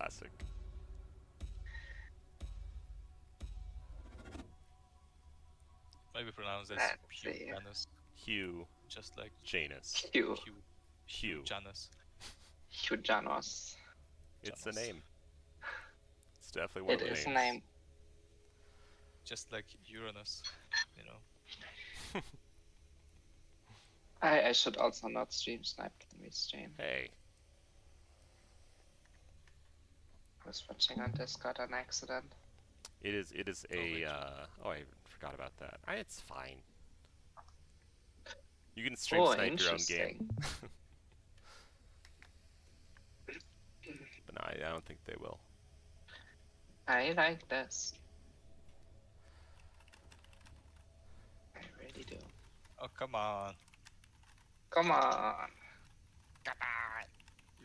classic. Maybe pronounce as Let's Hugh see. Janus, Hugh just like Janus. Hugh. Hugh. Janus. Hugh Janos. It's a Janus. name. It's definitely one It of the is names. a name. Just like Uranus, you know. I should also not stream snipe. Can we stream? Hey. I was watching on Discord on accident. It is a, wait. oh, I forgot about that. It's fine. You can stream Oh, snipe your own game. interesting. But no, I don't think they will. I like this. I really do. Oh, come on. Come on. Come on.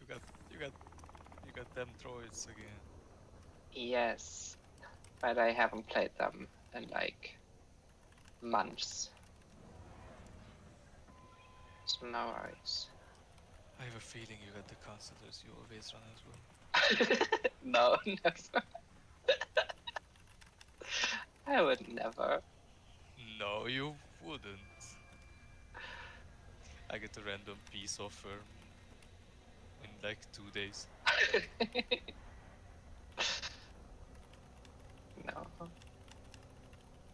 You got them droids again. Yes. But I haven't played them in like months. So no worries. I have a feeling you got the constellars you always run as well. No, never. I would never. No, you wouldn't. I get a random peace offer in like 2 days. No.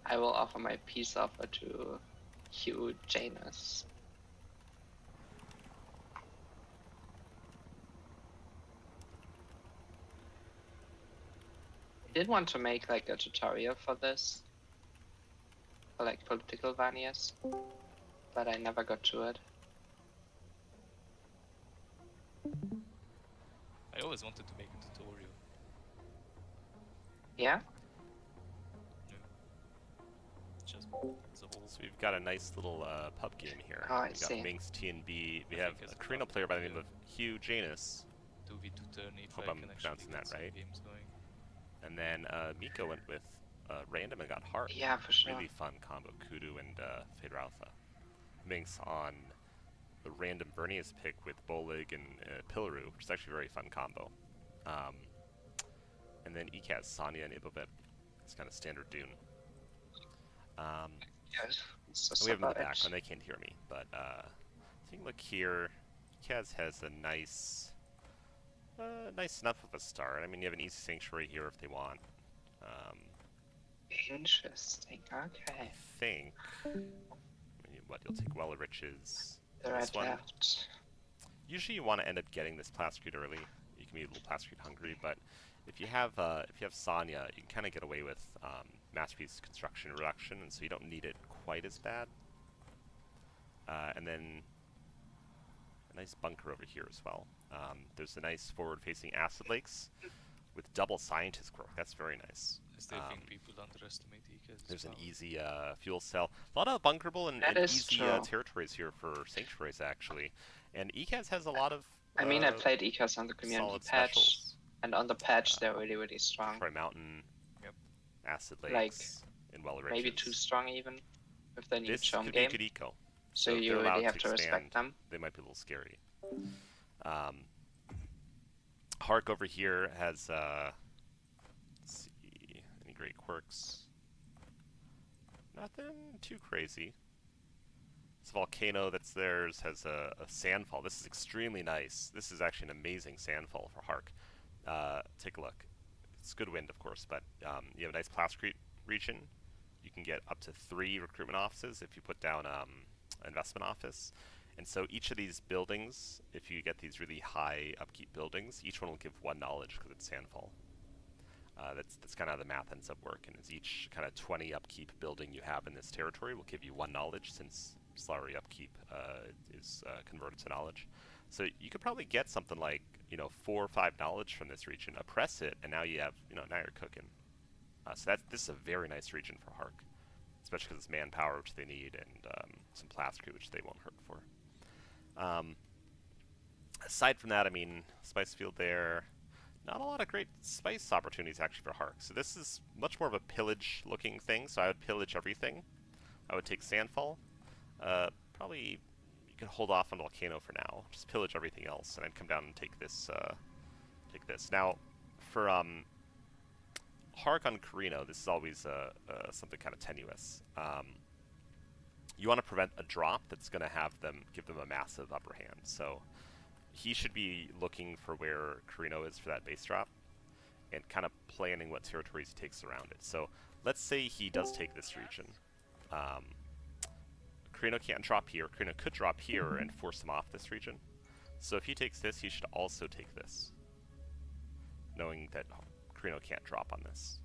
I will offer my peace offer to Hugh Janus. I did want to make like a tutorial for this. For like political Vanias. But I never got to it. I always wanted to make a tutorial. Yeah? Just as a whole. So we've got a nice little pub game here. Oh, I We see. got Minx TNB. We I have think a it's Carino enough player by the name to- of Hugh Janus. 2v2 turn if Hope I I'm can actually pronouncing get that some right. games going. And then Miko went with Random and got Heart. Yeah, for sure. Really fun combo, Kudu and Fader Alpha. Minx on the Random Vernius pick with Bolig and Pillaru, which is actually a very fun combo. And then Ekaz, Sonya, and Ibovet. It's kind of standard Dune. Yes. It's just We have them in the about it. background, they can't hear me, but if you look here, Kaz has a nice enough of a start. I mean, you have an easy sanctuary here if they want. Interesting. I Okay. think, you'll take Well of Riches. The This red one. left. Usually you want to end up getting this Plascrete early. You can be a little Plascrete hungry, but if you have Sonya, you can kind of get away with Masterpiece Construction Reduction, and so you don't need it quite as bad. And then a nice bunker over here as well. There's a nice forward-facing Acid Lakes with double Scientist Growth. That's very nice. I still think people underestimate Ika's There's an power. easy fuel cell. A lot of bunkerable and, That and is easy true. territories here for Sanctuaries, actually. And Ekaz has a lot of I mean, I played ECAS on the community solid patch, specials. and on the patch they're really, really strong. Troy Mountain, Yep. Acid Like, Lakes, and Well Riches. Maybe too strong even, with the new This Chome could be a game. good eco. So if you they're allowed really have to expand, respect them. They might be a little scary. Hark over here has, let's see, any great quirks? Nothing too crazy. This volcano that's theirs has a sandfall. This is extremely nice. This is actually an amazing sandfall for Hark. Take a look. It's good wind, of course, but you have a nice Plascrete region. You can get up to 3 recruitment offices if you put down investment office. And so each of these buildings, if you get these really high upkeep buildings, each one will give 1 knowledge because it's sandfall. That's kind of how the math ends up working. Is each kind of 20 upkeep building you have in this territory will give you 1 knowledge, since Slurry upkeep is converted to knowledge. So you could probably get something like 4 or 5 knowledge from this region, oppress it, and now you have now you're cooking. So this is a very nice region for Hark, especially because it's manpower, which they need, and some Plascrete, which they won't hurt for. Aside from that, I mean, Spice Field there. Not a lot of great spice opportunities actually for Hark. So this is much more of a pillage looking thing, so I would pillage everything. I would take Sandfall. Probably you can hold off on Volcano for now. Just pillage everything else, and I'd come down and take this. Now, for Hark on Carino, this is always something kind of tenuous. You want to prevent a drop that's going to give them a massive upper hand. So he should be looking for where Carino is for that base drop, and kind of planning what territories he takes around it. So let's say he does take this region. Carino can't drop here. Carino could drop here and force him off this region. So if he takes this, he should also take this, knowing that Carino can't drop on this.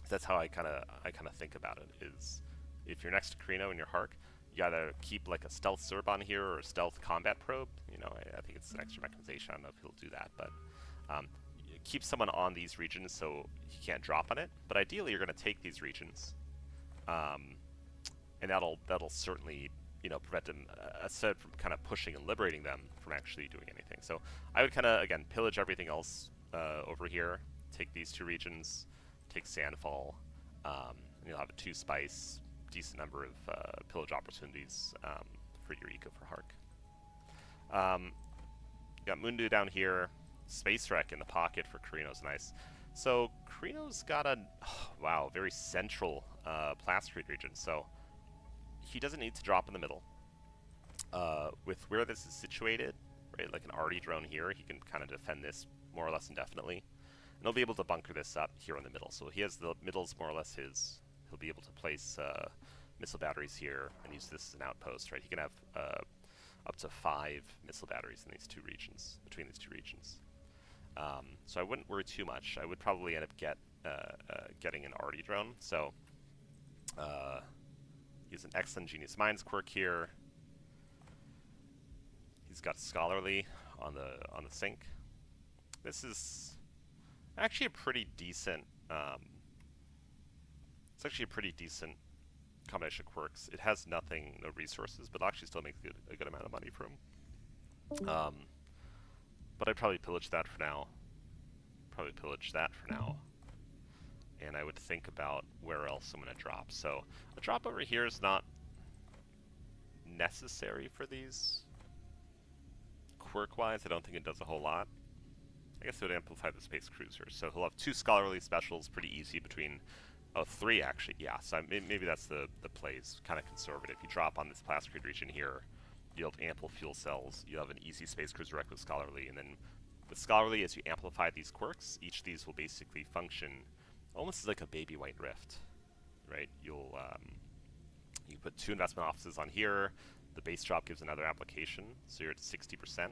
That's how I kind of think about it. Is if you're next to Carino in your Hark, you gotta keep like a stealth Zerb on here or a stealth combat probe. You know, I think it's an extra mechanization. I don't know if he'll do that, but keep someone on these regions so he can't drop on it. But ideally, you're gonna take these regions, and that'll certainly prevent him, aside from kind of pushing and liberating them from actually doing anything. So I would kind of again pillage everything else over here, take these two regions, take Sandfall, and you'll have a 2 spice, decent number of pillage opportunities for your eco for Hark. You got Mundu down here, Space Wreck in the pocket for Carino's nice. So Carino's got a very central Plascrete region, so he doesn't need to drop in the middle. With where this is situated, right, like an arty drone here, he can kind of defend this more or less indefinitely. And he'll be able to bunker this up here in the middle. So he has the middle's more or less his. He'll be able to place missile batteries here and use this as an outpost, right? He can have up to 5 missile batteries in these 2 regions, between these 2 regions. So I wouldn't worry too much. I would probably end up getting an arty drone. So he's an excellent Genius Minds quirk here. He's got Scholarly on the sync. This is actually a pretty decent. It's actually a pretty decent combination of quirks. It has no resources, but actually still makes a good amount of money for him. But I'd probably pillage that for now. And I would think about where else I'm going to drop. So a drop over here is not necessary for these. Quirk-wise, I don't think it does a whole lot. I guess it would amplify the Space Cruiser. So he'll have 2 Scholarly specials, pretty easy between... Oh, 3 actually, yeah. So maybe that's the plays, kind of conservative. You drop on this Plascrete region here, you have ample fuel cells, you have an easy Space Cruiser wreck with Scholarly, and then with Scholarly, as you amplify these quirks, each of these will basically function almost as like a baby White Rift, right? You put 2 investment offices on here, the base drop gives another application, so you're at 60%.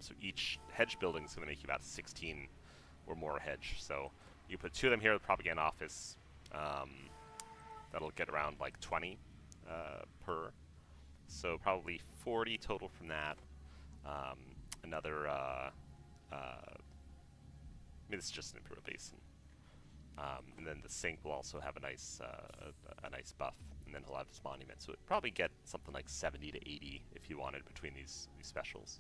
So each hedge building is going to make you about 16 or more hedge. So you put 2 of them here, the propaganda office, that'll get around like 20 per. So probably 40 total from that. Another, this is just an Imperial Basin. And then the sink will also have a nice buff, and then he'll have his monument. So it'd probably get something like 70 to 80 if you wanted between these specials.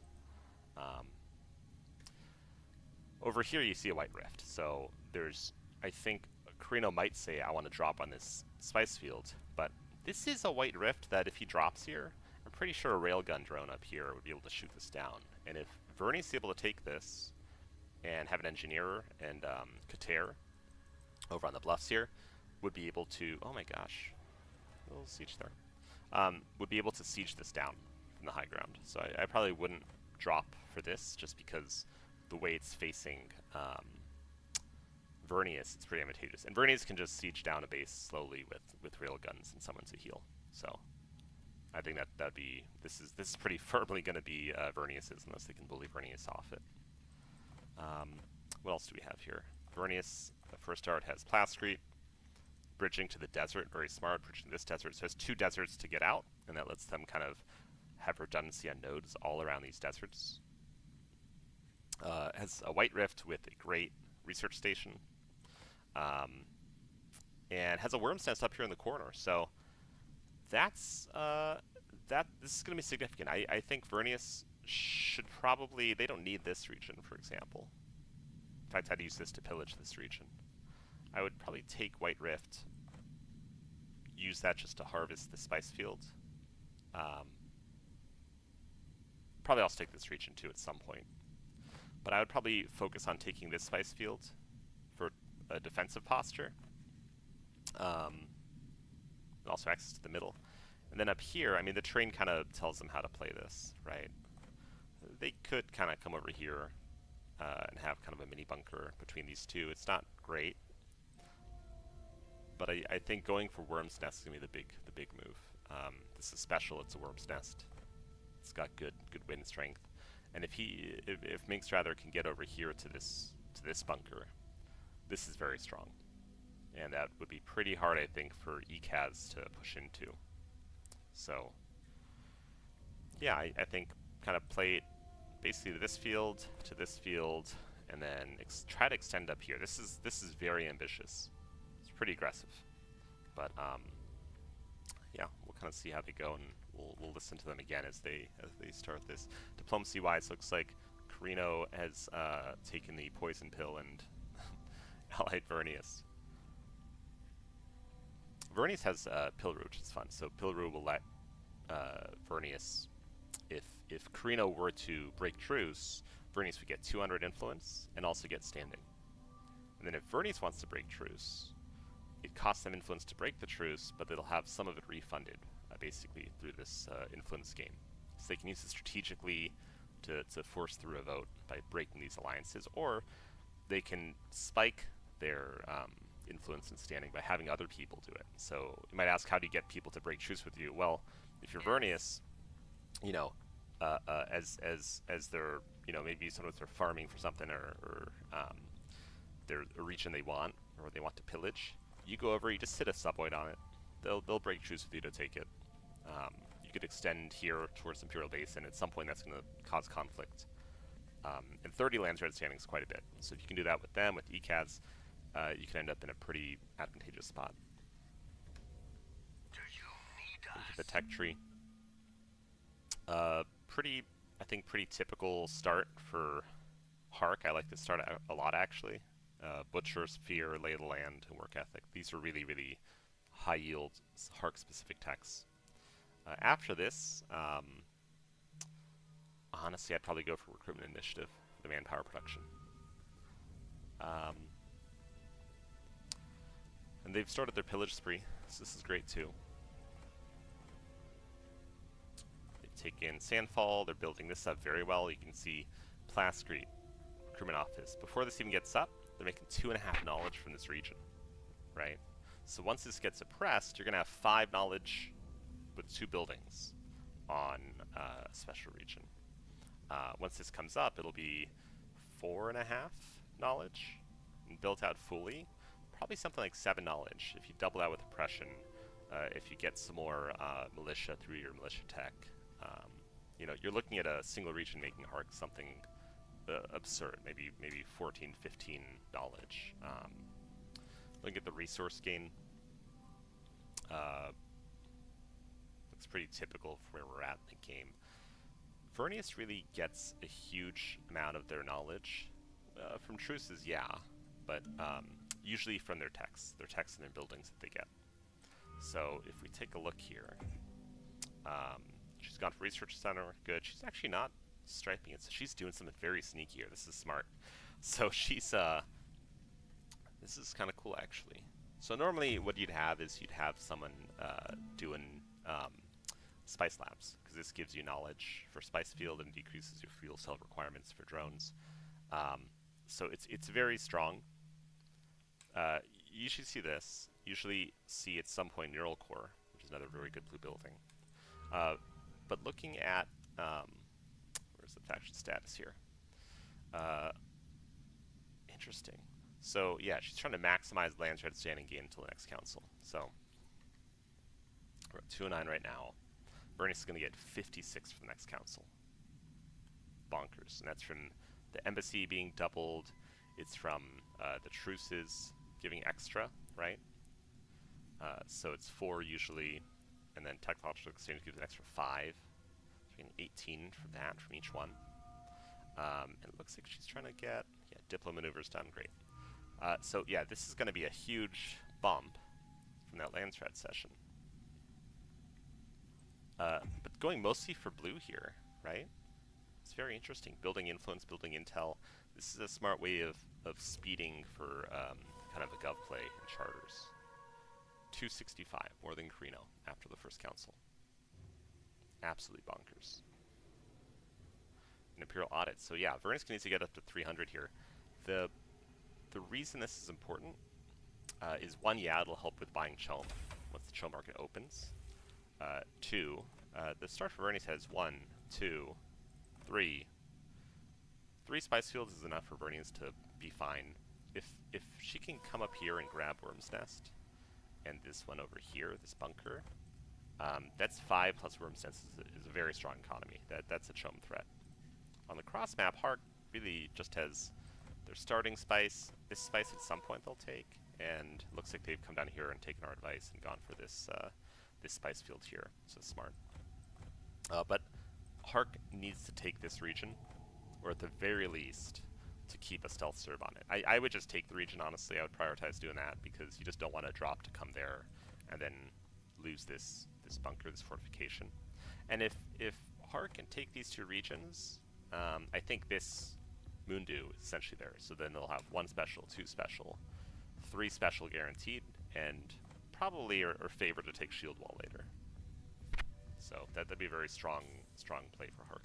Over here you see a White Rift. So I think Carino might say, I want to drop on this spice field, but this is a White Rift that if he drops here, I'm pretty sure a railgun drone up here would be able to shoot this down. And if Verni's able to take this and have an engineer and Kater over on the bluffs here, would be able to, oh my gosh, a little siege there, would be able to siege this down from the high ground. So I probably wouldn't drop for this, just because the way it's facing Vernius, it's pretty advantageous. And Vernius can just siege down a base slowly with railguns and summon a heal. So I think that'd be, this is pretty firmly going to be Vernius's, unless they can bully Vernius off it. What else do we have here? Vernius, the first art, has Plascrete, bridging to the desert, very smart, bridging to this desert. So it has 2 deserts to get out, and that lets them kind of have redundancy on nodes all around these deserts. Has a White Rift with a great research station, and has a Worm's Nest up here in the corner. So that's this is going to be significant. I think Vernius should probably, they don't need this region, for example. In fact, I'd use this to pillage this region. I would probably take White Rift, use that just to harvest the spice field. Probably also take this region too at some point. But I would probably focus on taking this spice field for a defensive posture. And also access to the middle. And then up here, I mean, the terrain kind of tells them how to play this, right? They could kind of come over here and have kind of a mini bunker between these two. It's not great, but I think going for Worm's Nest is gonna be the big move. This is special. It's a Worm's Nest. It's got good wind strength, and if Minxrather can get over here to this bunker, this is very strong, and that would be pretty hard, I think, for ECAS to push into. So yeah, I think kind of play it basically this field to this field, and then try to extend up here. This is very ambitious. It's pretty aggressive, but yeah, we'll kind of see how they go, and we'll listen to them again as they start this. Diplomacy wise, looks like Carino has taken the poison pill and allied Vernius. Vernius has Pilru, which is fun. So Pilru will let Vernius, if Carino were to break truce, Vernius would get 200 influence and also get standing. And then if Vernius wants to break truce, it costs them influence to break the truce, but they'll have some of it refunded, basically through this influence game. So they can use it strategically to force through a vote by breaking these alliances, or they can spike their influence and standing by having other people do it. So you might ask, how do you get people to break truce with you? Well, if you're Vernius, you know, as they're, you know, maybe sometimes they're farming for something, or they're a region they want, or they want to pillage, you go over, you just sit a subvoid on it. They'll break truce with you to take it. You could extend here towards Imperial Base, and at some point that's going to cause conflict. And 30 lands red standing is quite a bit. So if you can do that with them, with ECAS, you can end up in a pretty advantageous spot. Look at the tech tree. I think pretty typical start for Hark. I like this start a lot, actually. Butcher, Sphere, Lay of the Land, and Work Ethic. These are really, really high-yield Hark-specific techs. After this, honestly, I'd probably go for Recruitment Initiative for the manpower production. And they've started their pillage spree, so this is great too. They've taken Sandfall, they're building this up very well. You can see Plascrete, Recruitment Office. Before this even gets up, they're making 2.5 knowledge from this region, right? So once this gets oppressed, you're going to have 5 knowledge with 2 buildings on a special region. Once this comes up, it'll be 4.5 knowledge and built out fully. Probably something like 7 knowledge if you double that with oppression. If you get some more militia through your militia tech, you know, you're looking at a single region making Hark something absurd. Maybe 14, 15 knowledge. Look at the resource gain. Looks pretty typical for where we're at in the game. Vernius really gets a huge amount of their knowledge from truces, yeah, but usually from their techs and their buildings that they get. So if we take a look here, she's gone for Research Center, good. She's actually not striping it, so she's doing something very sneaky here. This is smart. So she's, this is kind of cool, actually. So normally what you'd have is you'd have someone doing Spice Labs, because this gives you knowledge for Spice Field and decreases your fuel cell requirements for drones. So it's very strong. You usually see this. Usually see at some point Neural Core, which is another very good blue building. But looking at where's the faction status here? Interesting. So yeah, she's trying to maximize lands red standing gain until the next council. So we're at 209 right now. Vernius is going to get 56 for the next council. Bonkers. And that's from the embassy being doubled. It's from the truces giving extra, right? So it's 4 usually, and then technological exchange gives an extra 5. So we're getting 18 for that from each one. And it looks like she's trying to get Diplo maneuvers done. Great. So yeah, this is going to be a huge bump from that land strat session. But going mostly for blue here, right? It's very interesting. Building influence, building intel. This is a smart way of speeding for kind of a gov play in charters. 265, more than Carino after the first council. Absolutely bonkers. An Imperial Audit. So yeah, Vernisk needs to get up to 300 here. The reason this is important is one, yeah, it'll help with buying Chom once the Chom market opens. Two, the start for Vernisk has 1, 2, 3. 3 spice fields is enough for Vernisk to be fine. If she can come up here and grab Worm's Nest, and this one over here, this bunker, that's 5 plus Worm's Nest is a very strong economy. That's a Chom threat. On the cross map, Hark really just has their starting spice. This spice at some point they'll take, and looks like they've come down here and taken our advice and gone for this this spice field here. So smart. But Hark needs to take this region, or at the very least, to keep a stealth serve on it. I would just take the region, honestly. I would prioritize doing that, because you just don't want to drop to come there and then lose this bunker, this fortification. And if Hark can take these 2 regions, I think this Moondew is essentially there. So then they'll have 1 special, 2 special, 3 special guaranteed, and probably are favored to take Shield Wall later. So that'd be a very strong play for Hark.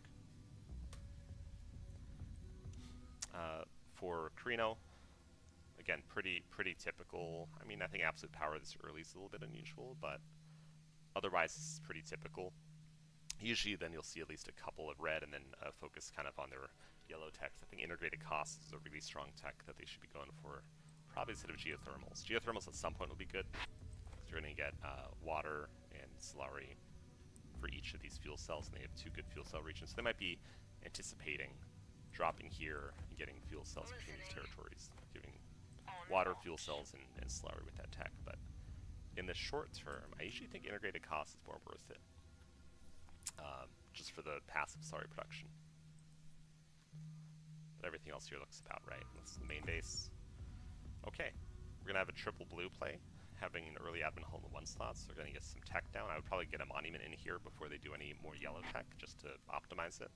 For Carino, again, pretty typical. I mean, I think absolute power this early is a little bit unusual, but otherwise it's pretty typical. Usually then you'll see at least a couple of red and then focus kind of on their yellow techs. I think integrated costs is a really strong tech that they should be going for, probably instead of geothermals. Geothermals at some point will be good, because you're going to get water and slurry for each of these fuel cells, and they have 2 good fuel cell regions. So they might be anticipating dropping here and getting fuel cells between these territories, giving water, fuel cells, and slurry with that tech. But in the short term, I usually think integrated cost is more worth it, just for the passive slurry production. But everything else here looks about right. That's the main base. Okay, we're gonna have a triple blue play, having an early admin hull in the 1 slot, so we're gonna get some tech down. I would probably get a monument in here before they do any more yellow tech, just to optimize it.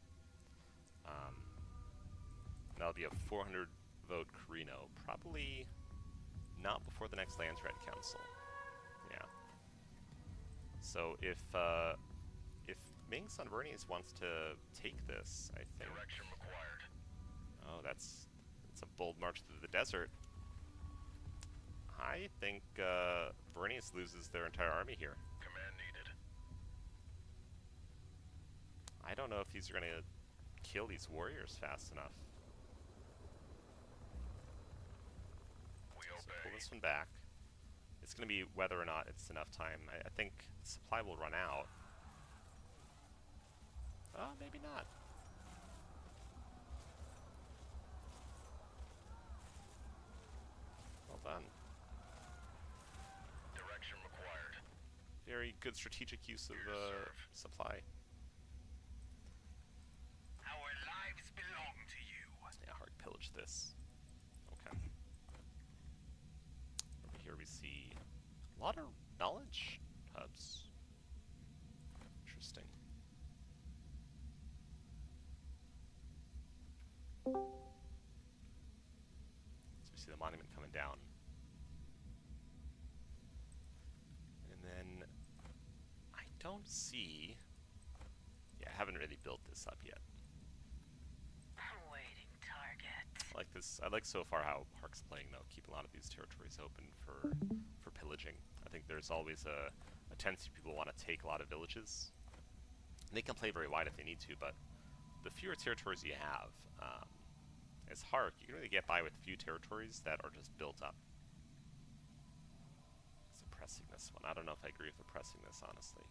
That'll be a 400 vote Carino, probably not before the next Lands Red Council. Yeah. So if Minx on Vernius wants to take this, I think. Direction required. Oh, that's a bold march through the desert. I think Vernius loses their entire army here. Command needed. I don't know if these are going to kill these warriors fast enough. We So obey. pull this one back. It's going to be whether or not it's enough time. I think supply will run out. Oh, maybe not. Well done. Direction required. Very good strategic use of supply. Our lives belong to you. Yeah, hard pillage this. Okay. Over here we see a lot of knowledge hubs. Interesting. So we see the monument coming down. And then I don't see... Yeah, I haven't really built this up yet. Awaiting target. I like this. I like so far how Hark's playing, though. Keep a lot of these territories open for pillaging. I think there's always a tendency people want to take a lot of villages. And they can play very wide if they need to, but the fewer territories you have, as Hark, you can really get by with few territories that are just built up. Suppressing this one. I don't know if I agree with suppressing this, honestly.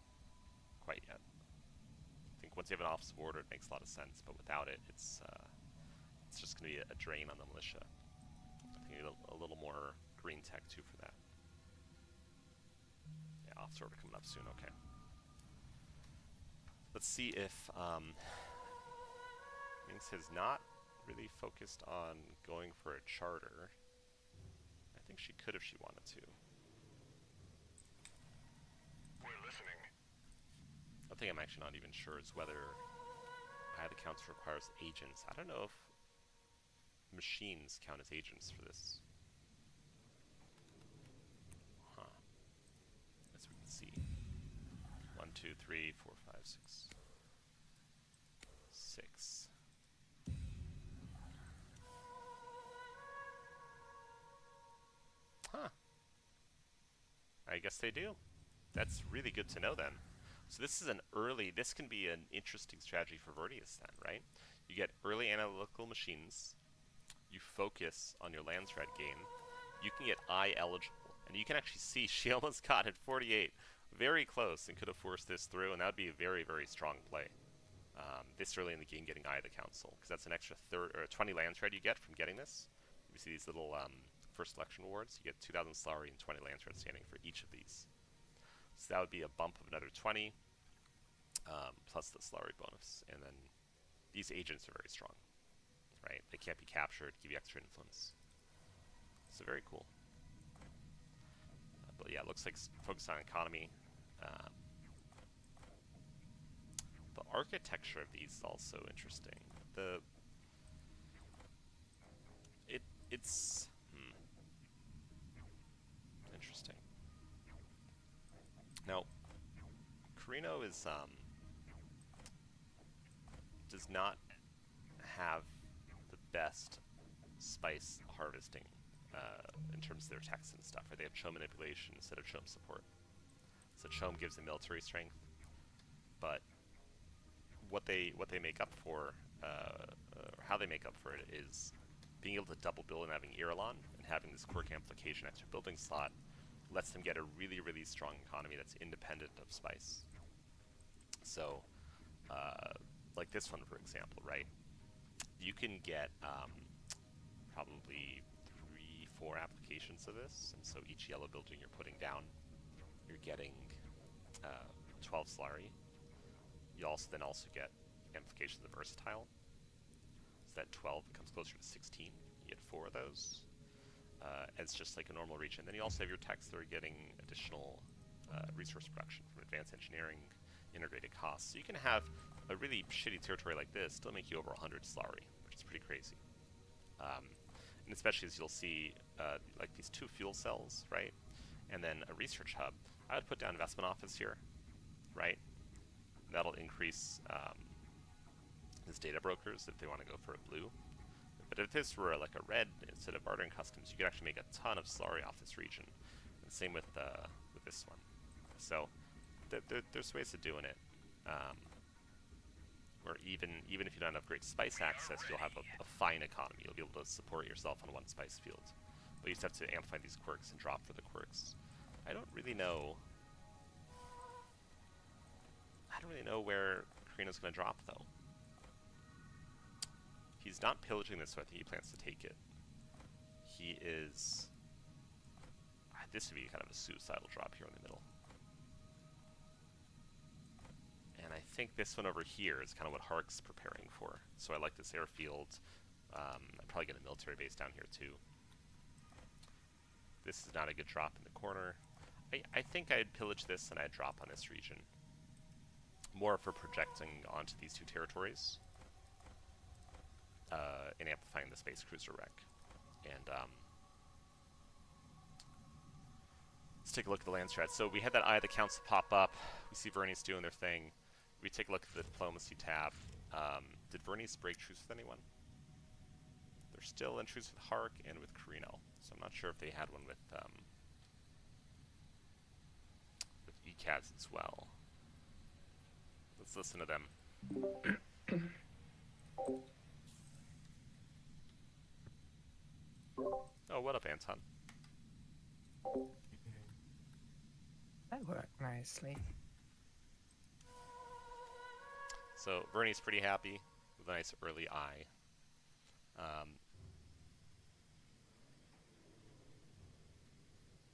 Quite yet. I think once you have an office of order, it makes a lot of sense, but without it, it's just going to be a drain on the militia. I think you need a little more green tech, too, for that. Yeah, office order coming up soon, okay. Let's see if Minx has not really focused on going for a charter. I think she could if she wanted to. We're listening. I think I'm actually not even sure is whether Either counts requires agents. I don't know if machines count as agents for this. Huh. As we can see. 1, 2, 3, 4, 5, 6. 6. Huh. I guess they do. That's really good to know then. So this is this can be an interesting strategy for Vertius then, right? You get early analytical machines, you focus on your land strat gain, you can get eye eligible, and you can actually see she almost got it 48. Very close and could have forced this through, and that would be a very, very strong play. This early in the game getting Eye of the Council, because that's an extra 20 land strat you get from getting this. You see these little first selection awards, you get 2,000 Slurry and 20 land strat standing for each of these. So that would be a bump of another 20, plus the Slurry bonus. And then these agents are very strong, right? They can't be captured, give you extra influence. So very cool. But yeah, it looks like focus on economy. The architecture of these is also interesting. It's interesting. Now, Carino is does not have the best spice harvesting in terms of their techs and stuff. Right? They have Chom manipulation instead of Chom support. So Chom gives them military strength, but what they make up for, or how they make up for it, is being able to double build and having Irulan and having this quirk amplification extra building slot lets them get a really, really strong economy that's independent of spice. So, like this one, for example, right? You can get probably 3, 4 applications of this, and so each yellow building you're putting down, you're getting 12 Slurry. You also get amplifications of versatile. So that 12 becomes closer to 16. You get 4 of those as just like a normal region. Then you also have your techs that are getting additional resource production from advanced engineering, integrated costs. So you can have a really shitty territory like this still make you over 100 Slurry, which is pretty crazy. And especially as you'll see, like these 2 fuel cells, right? And then a research hub. I would put down investment office here, right? That'll increase his data brokers if they want to go for a blue. But if this were like a red instead of bartering customs, you could actually make a ton of Slurry off this region. And same with this one. So there's ways of doing it. Where even if you don't have great spice access, you'll have a fine economy. You'll be able to support yourself on one spice field. But you just have to amplify these quirks and drop for the quirks. I don't really know where Carino's going to drop, though. He's not pillaging this, so I think he plans to take it. He is... This would be kind of a suicidal drop here in the middle. And I think this one over here is kind of what Hark's preparing for. So I like this airfield. I'd probably get a military base down here, too. This is not a good drop in the corner. I think I'd pillage this and I'd drop on this region. More for projecting onto these 2 territories. And amplifying the space cruiser wreck. And let's take a look at the land strat. So we had that Eye of the Council pop up. We see Vernice doing their thing. We take a look at the diplomacy tab. Did Vernice break truce with anyone? They're still in truce with Hark and with Carino. So I'm not sure if they had one with ECAS as well. Let's listen to them. Oh, what up, Anton? That worked nicely. So Vernie's pretty happy with a nice early eye.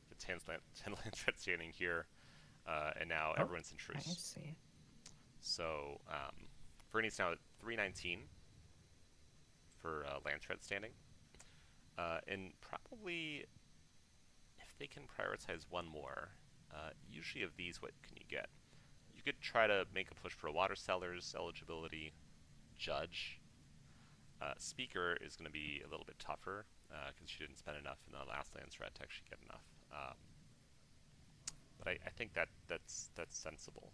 The 10 land strat standing here, and now everyone's in truce. I see. So Vernie's now at 319 for land strat standing. And probably, if they can prioritize one more, usually of these, what can you get? You could try to make a push for a water seller's eligibility, judge. Speaker is going to be a little bit tougher because she didn't spend enough in the last land threat to actually get enough. But I think that's sensible.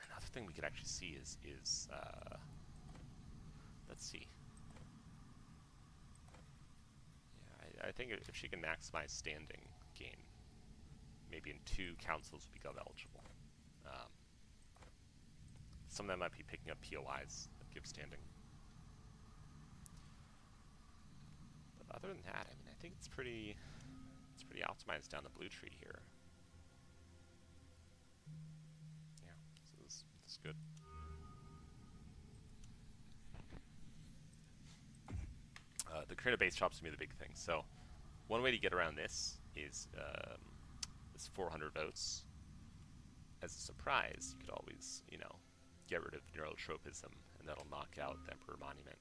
Another thing we could actually see is let's see. Yeah, I think if she can maximize standing gain, maybe in 2 councils would become eligible. Some of them might be picking up POIs that give standing. But other than that, I mean, I think it's pretty optimized down the blue tree here. Yeah, so this is good. The creative base shop's gonna be the big thing. So one way to get around this is 400 votes. As a surprise, you could always, get rid of neurotropism, and that'll knock out the Emperor Monument.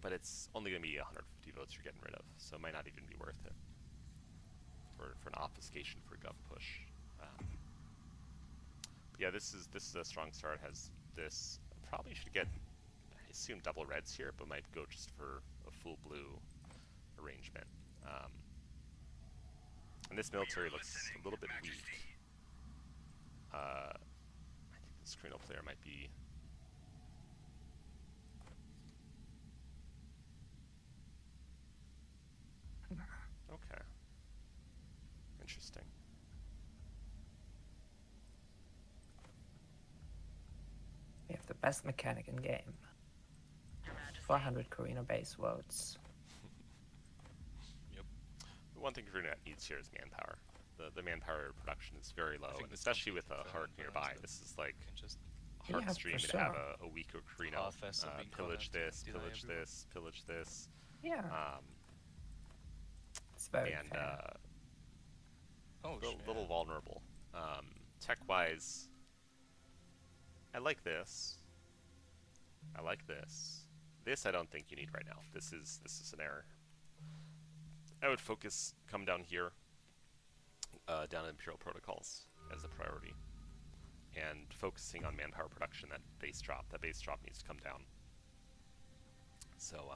But it's only going to be 150 votes you're getting rid of, so it might not even be worth it for an obfuscation for gov push. Yeah, this is a strong start. Has this probably should get, I assume, double reds here, but might go just for a full blue arrangement. And this military looks a little bit weak. I think this Carino player might be. Okay. Interesting. We have the best mechanic in game. 400 Carino base votes. Yep. The one thing Carino needs here is manpower. The manpower production is very low, and it's especially with something a for Hark nearby. balance, This is like You can just Hark Yeah, stream for to have sure. a weaker Carino. half-ass of being Pillage connected, this, deny pillage everyone. this, pillage this. Yeah, Um, it's very and fair. Oh, little vulnerable. Tech-wise, I like this. I like this. This I don't think you need right now. This is an error. I would come down here, down in Imperial Protocols as a priority, and focusing on manpower production. That base drop needs to come down. So,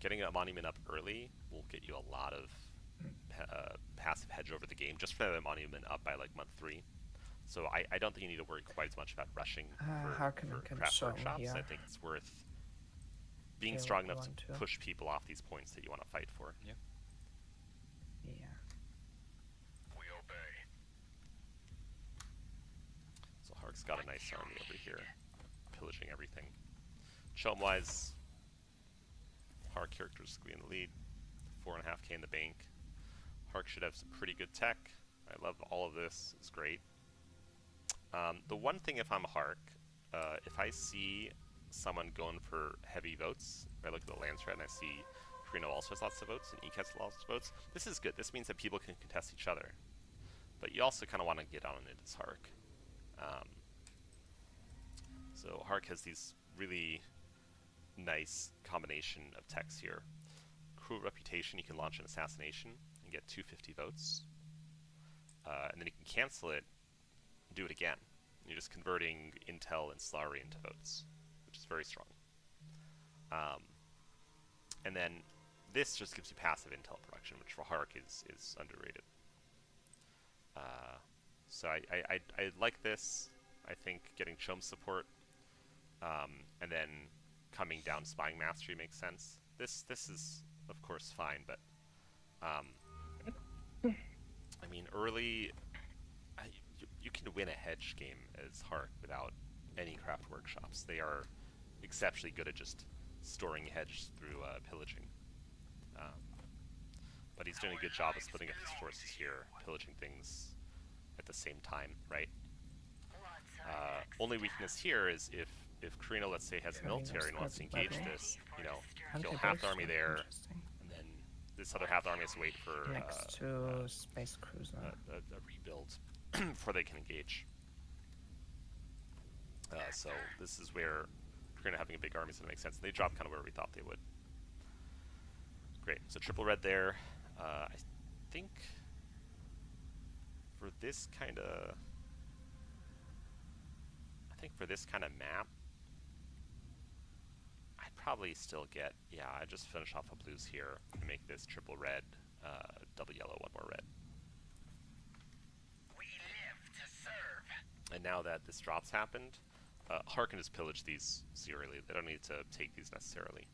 getting a monument up early will get you a lot of passive hedge over the game, just for the monument up by like month 3. So I don't think you need to worry quite as much about rushing How for can I craft show workshops. here? I think it's worth being Okay, strong what enough you to want to. push people off these points that you want to fight for. Yeah. We obey. So Hark's got a nice army over here, pillaging everything. Chome-wise, Hark characteristically in the lead, 4.5k in the bank. Hark should have some pretty good tech. I love all of this, it's great. The one thing if I'm Hark, if I see someone going for heavy votes, if I look at the land threat and I see Carino also has lots of votes and Eke has lots of votes, this is good. This means that people can contest each other. But you also kind of want to get on it as Hark. So Hark has these really nice combination of techs here. Cruel Reputation, you can launch an assassination and get 250 votes. And then you can cancel it and do it again. You're just converting intel and slurry into votes, which is very strong. And then this just gives you passive intel production, which for Hark is underrated. So I like this. I think getting Chome support and then coming down spying mastery makes sense. This is of course fine, but I mean early you can win a hedge game as Hark without any craft workshops. They are exceptionally good at just storing hedge through pillaging. But he's doing a good job of splitting up his forces here, pillaging things at the same time, right? Only weakness here is if Carino, let's say, has military and wants to engage this, kill half the army there, and then this other half the army has to wait for Next to Space Cruiser. a rebuild before they can engage. So this is where Carino having a big army is going to make sense. They drop kind of where we thought they would. Great. So triple red there. I think for this kind of, I think for this kind of map, I'd probably still get, yeah, I'd just finish off a blues here and make this triple red, double yellow, one more red. We live to serve. And now that this drop's happened, Hark can just pillage these serially. They don't need to take these necessarily.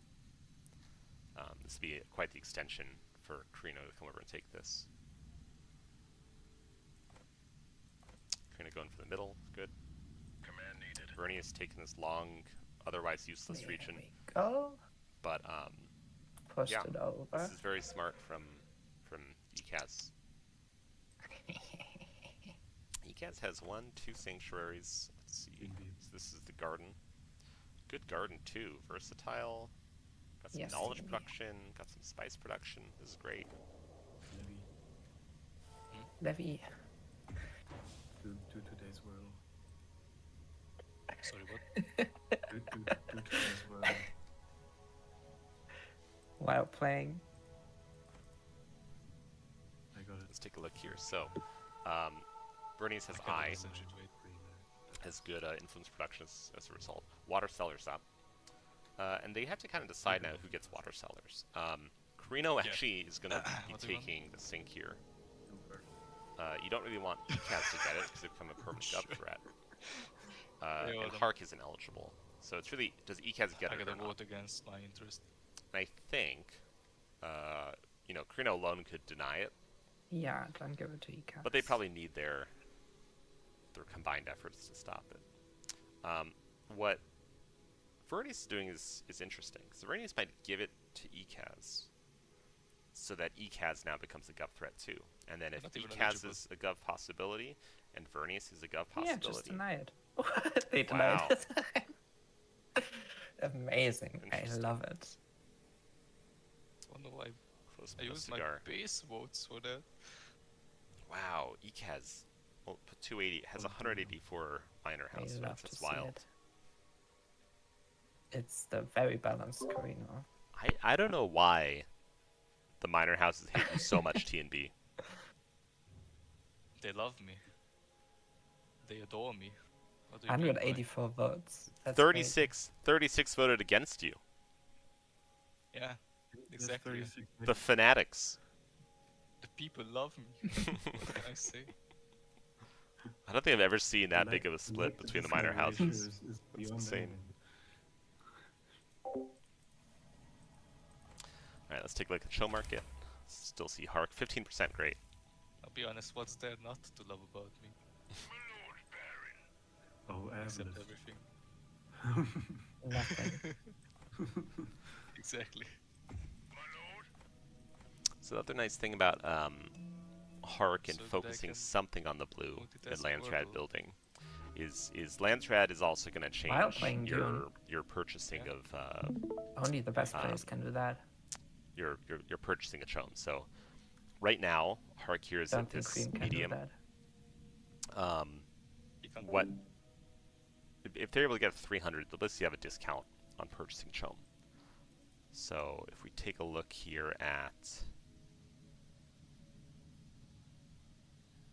This would be quite the extension for Carino to come over and take this. Carino going for the middle, good. Command needed. Vernius taking this long, otherwise useless There region, we go. but Pushed yeah, it over. this is very smart from ECAS. ECAS has 1, 2 sanctuaries. Let's see. So this is the garden. Good garden too. Versatile. Got some Yes, knowledge indeed. production. Got some spice production. This is great. Levy. To today's world. Sorry, what? To today's world. While playing. I got it. Let's take a look here. So, Vernius has I can't eye, understand shit, wait. has good influence production as a result. Water Cellar's up. And they have to kind of decide now who gets Water Cellars. Carino Yeah. actually is going to be What do you want? taking the sink here. You don't really want ECAS to get it because it become a permanent gub Sure. threat. Yeah, And well, Hark isn't eligible. So it's really, does ECAS get I it or gotta not? vote against my interest. And I think, you know, Carino alone could deny it, Yeah, don't give it to ECAS. but they probably need their combined efforts to stop it. What Vernius is doing is interesting. So Vernius might give it to ECAS, so that ECAS now becomes a gov threat too. And then if Not even ECAS eligible. is a gov possibility and Vernius is a gov Yeah, possibility, just deny it. They denied Wow. it. Amazing. I Interesting. love it. Oh no, close I to the used my cigar. base votes for that. Wow, ECAS, well, 280 has 184 minor I house love votes. to That's see wild. it. It's the very balanced Carino. I don't know why the minor houses hate you so much, TNB. They love me. They adore me. What do you mean, boy? 184 votes. That's great. 36 voted against you. Yeah, There's exactly. 36 The fanatics. The people love me. What can I say? I don't think I've ever seen that Like- big of a split like between the this minor ratio houses. is That's beyond insane. anything. Alright, let's take a look at the show market. Still see Hark, 15% great. I'll be honest, what's there not to love about me? Oh, Except Avalus. everything. Nothing. Exactly. So the other nice thing about Hark and So that I focusing can something on the blue in multitask Landstrad workload. building is Landstrad is also going to While change playing Dune. your purchasing Yeah. of Only the best players can do that. your purchasing a chome. So right now Hark here is Don't at think this Queen can medium. do that. You can't What if they're able to get 300? They'll basically have a discount on purchasing chome. So if we take a look here at,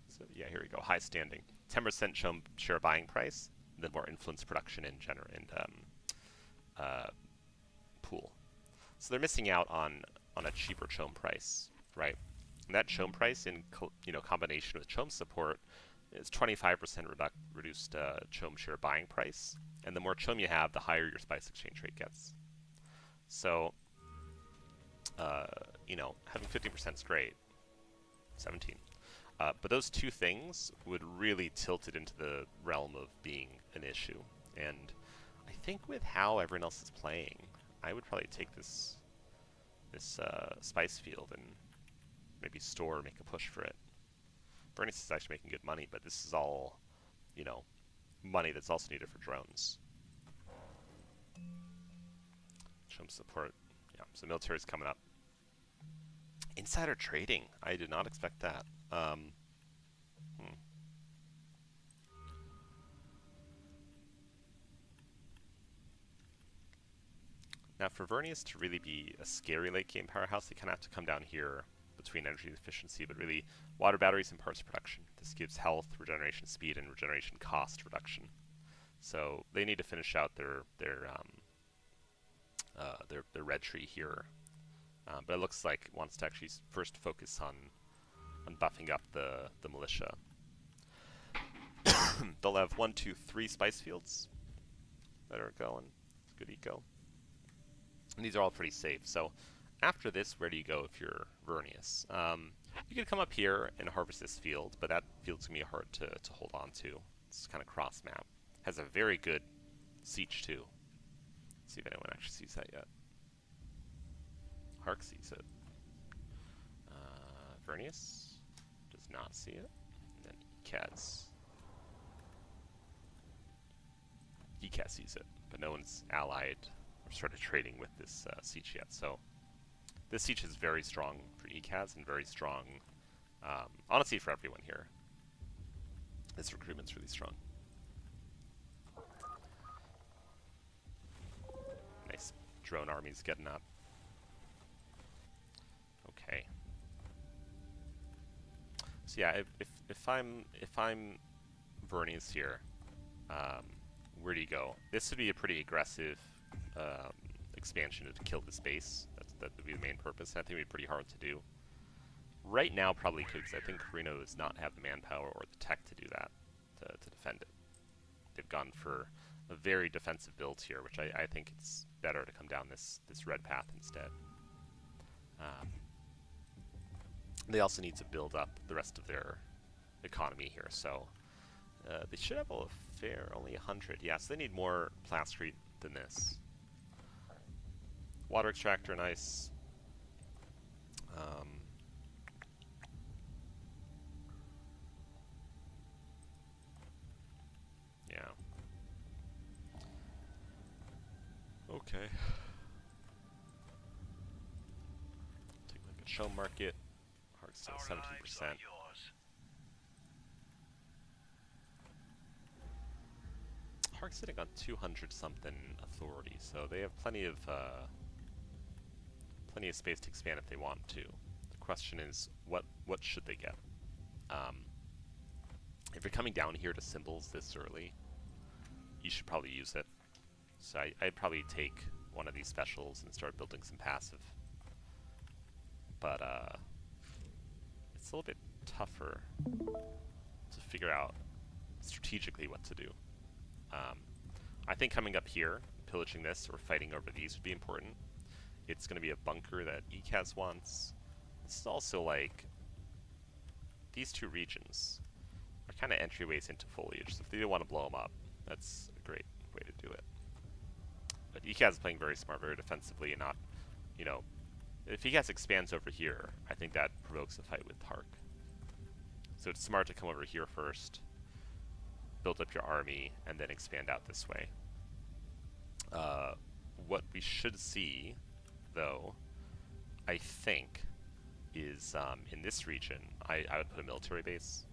so yeah, here we go, high standing, 10% chome share buying price, then more influence production in pool. So they're missing out on a cheaper chome price, right? And that chome price in combination with chome support is 25% reduced chome share buying price, and the more chome you have, the higher your spice exchange rate gets. So, having 50% is great. 17. But those two things would really tilt it into the realm of being an issue. And I think with how everyone else is playing, I would probably take this spice field and maybe store or make a push for it. Vernius is actually making good money, but this is all, money that's also needed for drones. Chum support. Yeah, so military's coming up. Insider trading. I did not expect that. Now, for Vernius to really be a scary late game powerhouse, they kind of have to come down here between energy efficiency, but really water batteries and parts production. This gives health, regeneration speed, and regeneration cost reduction. So they need to finish out their red tree here. But it looks like it wants to actually first focus on buffing up the militia. They'll have 1, 2, 3 spice fields that are going. It's good eco. And these are all pretty safe. So after this, where do you go if you're Vernius? You could come up here and harvest this field, but that field's going to be hard to hold on to. It's kind of cross map. Has a very good siege too. Let's see if anyone actually sees that yet. Hark sees it. Vernius does not see it. And then ECAT sees it, but no one's allied or started trading with this siege yet. So this siege is very strong for ECAS and very strong, honestly, for everyone here. This recruitment's really strong. Nice drone armies getting up. Okay. So yeah, if I'm Vernius here, where do you go? This would be a pretty aggressive expansion to kill this base. That would be the main purpose. I think it would be pretty hard to do. Right now, probably because I think Carino does not have the manpower or the tech to do that, to defend it. They've gone for a very defensive build here, which I think it's better to come down this red path instead. They also need to build up the rest of their economy here, so they should have a fair, only 100. Yeah, so they need more plasticrete than this. Water extractor, nice. Yeah. Okay. Take a look at show market. Hark's still 17%. Hark's sitting on 200 something authority, so they have plenty of space to expand if they want to. The question is, what should they get? If you're coming down here to symbols this early, you should probably use it. So I'd probably take one of these specials and start building some passive. But it's a little bit tougher to figure out strategically what to do. I think coming up here, pillaging this, or fighting over these would be important. It's going to be a bunker that ECAS wants. This is also like, these two regions are kind of entryways into foliage, so if they do want to blow them up, that's a great way to do it. But ECAS is playing very smart, very defensively, and not, you know, if ECAS expands over here, I think that provokes a fight with Hark. So it's smart to come over here first, build up your army, and then expand out this way. What we should see, though, I think, is in this region, I would put a military base,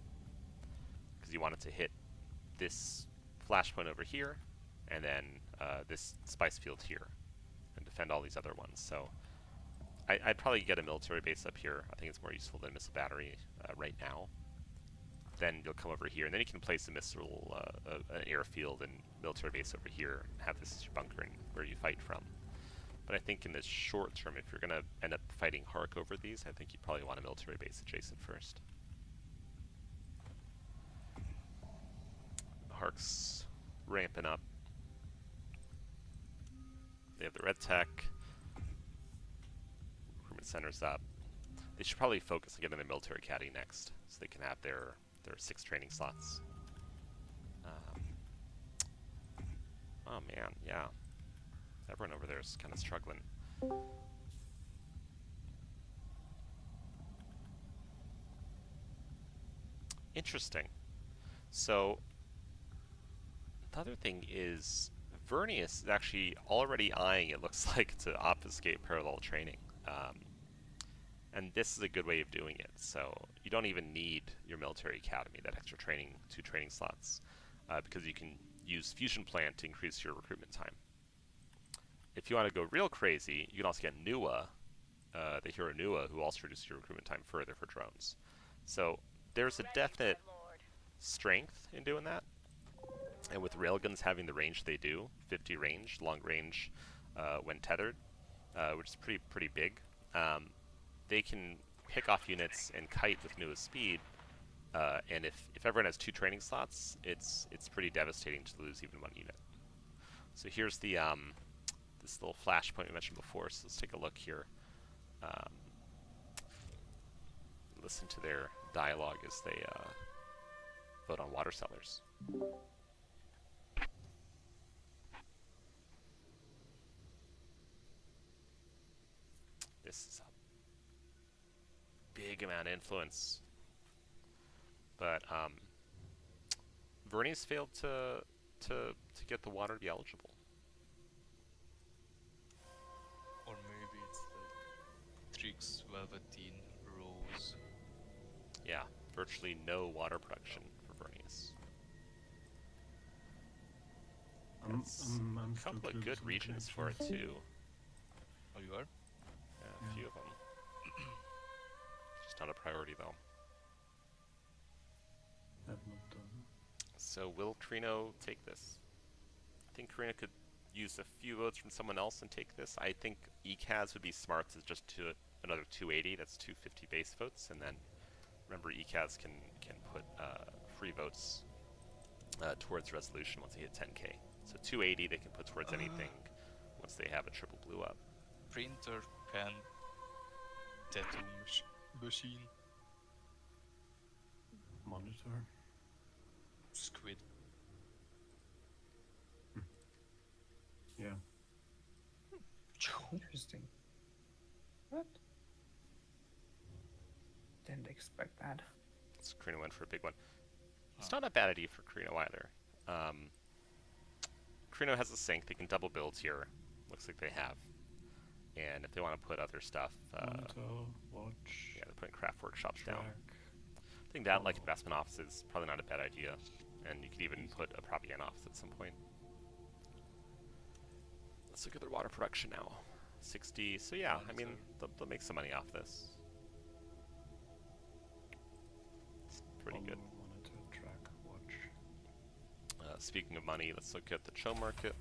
because you want it to hit this flashpoint over here, and then this spice field here, and defend all these other ones. So I'd probably get a military base up here. I think it's more useful than a missile battery right now. Then you'll come over here, and then you can place a missile, an airfield and military base over here, and have this as your bunker and where you fight from. But I think in the short term, if you're going to end up fighting Hark over these, I think you probably want a military base adjacent first. Hark's ramping up. They have the red tech. Recruitment center's up. They should probably focus on getting the military caddy next, so they can have their 6 training slots. Oh man, yeah. Everyone over there is kind of struggling. Interesting. So, the other thing is, Vernius is actually already eyeing, it looks like, to obfuscate parallel training. And this is a good way of doing it. So you don't even need your military academy, that extra training, 2 training slots, because you can use Fusion Plant to increase your recruitment time. If you want to go real crazy, you can also get Nua, the hero Nua, who also reduces your recruitment time further for drones. So there's a definite strength in doing that. And with railguns having the range they do, 50 range, long range when tethered, which is pretty big, they can pick off units and kite with newest speed. And if everyone has 2 training slots, it's pretty devastating to lose even 1 unit. So here's the this little flashpoint we mentioned before. So let's take a look here. Listen to their dialogue as they vote on water cellars. This is a big amount of influence. But Verni's failed to get the water to be eligible. Or maybe it's like Trix, Velveteen, Rose. Yeah, virtually no water production for Vernius. I'm A still couple of clueless good on the regions for it connections. too. Oh, you are? Yeah, a Yeah. few of them. Just not a priority though. Have not done. So will Carino take this? I think Carino could use a few votes from someone else and take this. I think ECAS would be smart to just do another 280. That's 250 base votes, and then remember ECAS can put free votes towards resolution once they hit 10k. So 280 they can put towards anything once they have a triple blue up. Printer, pen, tattoo machine, Monitor. squid. Yeah. Interesting. What? Didn't expect that. So Carino went for a big one. It's not a bad idea for Carino either. Carino has a sink. They can double build here. Looks like they have. And if they want to put other stuff, Monitor, watch, yeah, they're putting craft workshops track. down. I think that, like investment office, is probably not a bad idea. And you could even put a propaganda office at some point. Let's look at their water production now. 60. So yeah, I mean, they'll make some money off this. It's pretty good. Monitor, track, watch. Speaking of money, let's look at the Cho market.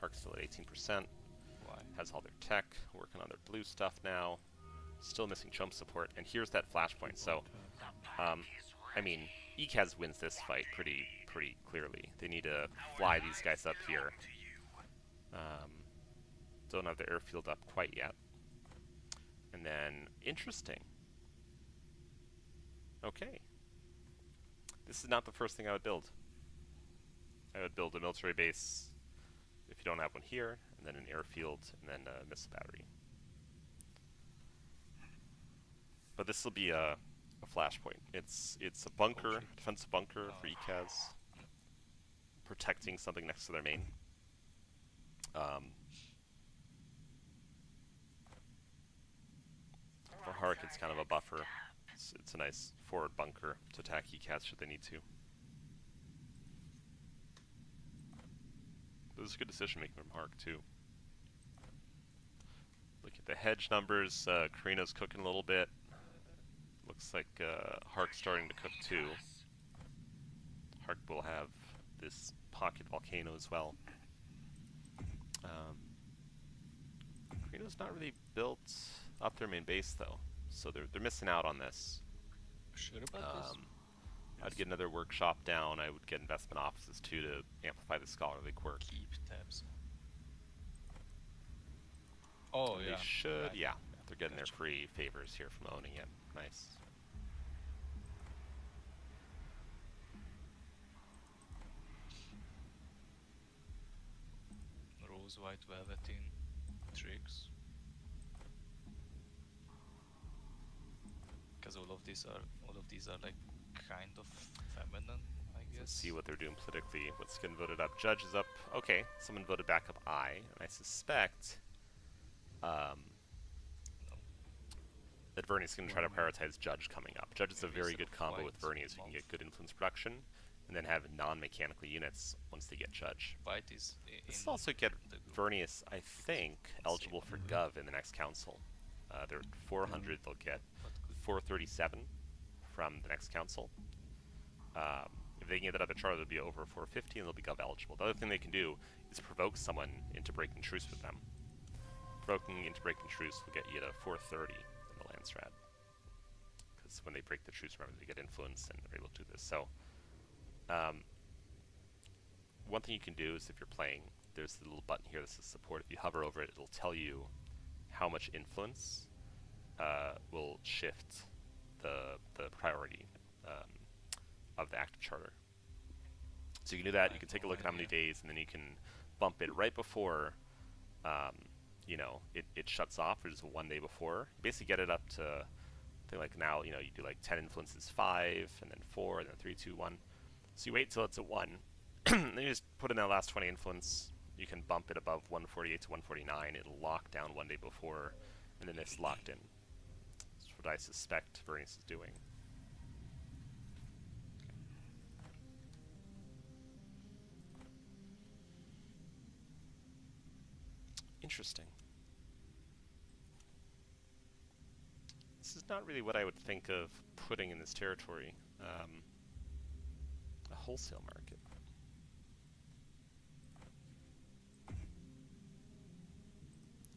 Hark's still at 18%. Why? Has all their tech, working on their blue stuff now. Still missing chump support, and here's that flashpoint. So, I mean, ECAS wins this fight pretty clearly. They need to fly these guys up here. Don't have the airfield up quite yet. And then, interesting. Okay. This is not the first thing I would build. I would build a military base if you don't have one here, and then an airfield, and then a missile battery. But this will be a flashpoint. It's a bunker, defensive bunker for ECAS, protecting something next to their main. For Hark, it's kind of a buffer. It's a nice forward bunker to attack ECAS should they need to. This is a good decision making from Hark too. Look at the hedge numbers. Carino's cooking a little bit. Looks like Hark's starting to cook too. Hark will have this pocket volcano as well. Carino's not really built up their main base though, so they're missing out on this. Sure about this? I'd get another workshop down. I would get investment offices too to amplify the scholarly quirk. Keep tabs. Oh, They yeah. should, Right. yeah. They're getting their Gotcha. free favors here from owning it. Nice. Rose, white, velveteen, tricks. Because all of these are like kind of feminine, I guess. Let's see what they're doing politically. What's getting voted up? Judge is up. Okay, someone voted back up I, and I suspect that Verni's going to try to prioritize Judge coming up. Judge is a very good combo with Verni, as you can get good influence production, and then have non-mechanical units once they get Judge. White is This in will also get the group. Vernius, I think, eligible for Gov in the next council. They're at 400, they'll get But good. 437 from the next council. If they can get that other charter, they'll be over 450 and they'll be gov eligible. The other thing they can do is provoke someone into breaking truce with them. Provoking into breaking truce will get you to 430 in the land strat. Because when they break the truce, remember, they get influence and they're able to do this. So, one thing you can do is if you're playing, there's the little button here that says support. If you hover over it, it'll tell you how much influence will shift the priority of the active charter. So you can do that. You can take a look at how many days, and then you can bump it right before you know, it shuts off, or just 1 day before. You basically get it up to, I think like now, you know, you do like 10 influences 5, and then 4, and then 3, 2, 1. So you wait till it's at 1, then you just put in that last 20 influence. You can bump it above 148 to 149. It'll lock down 1 day before, and then it's locked in. That's what I suspect Vernius is doing. Interesting. This is not really what I would think of putting in this territory. A wholesale market.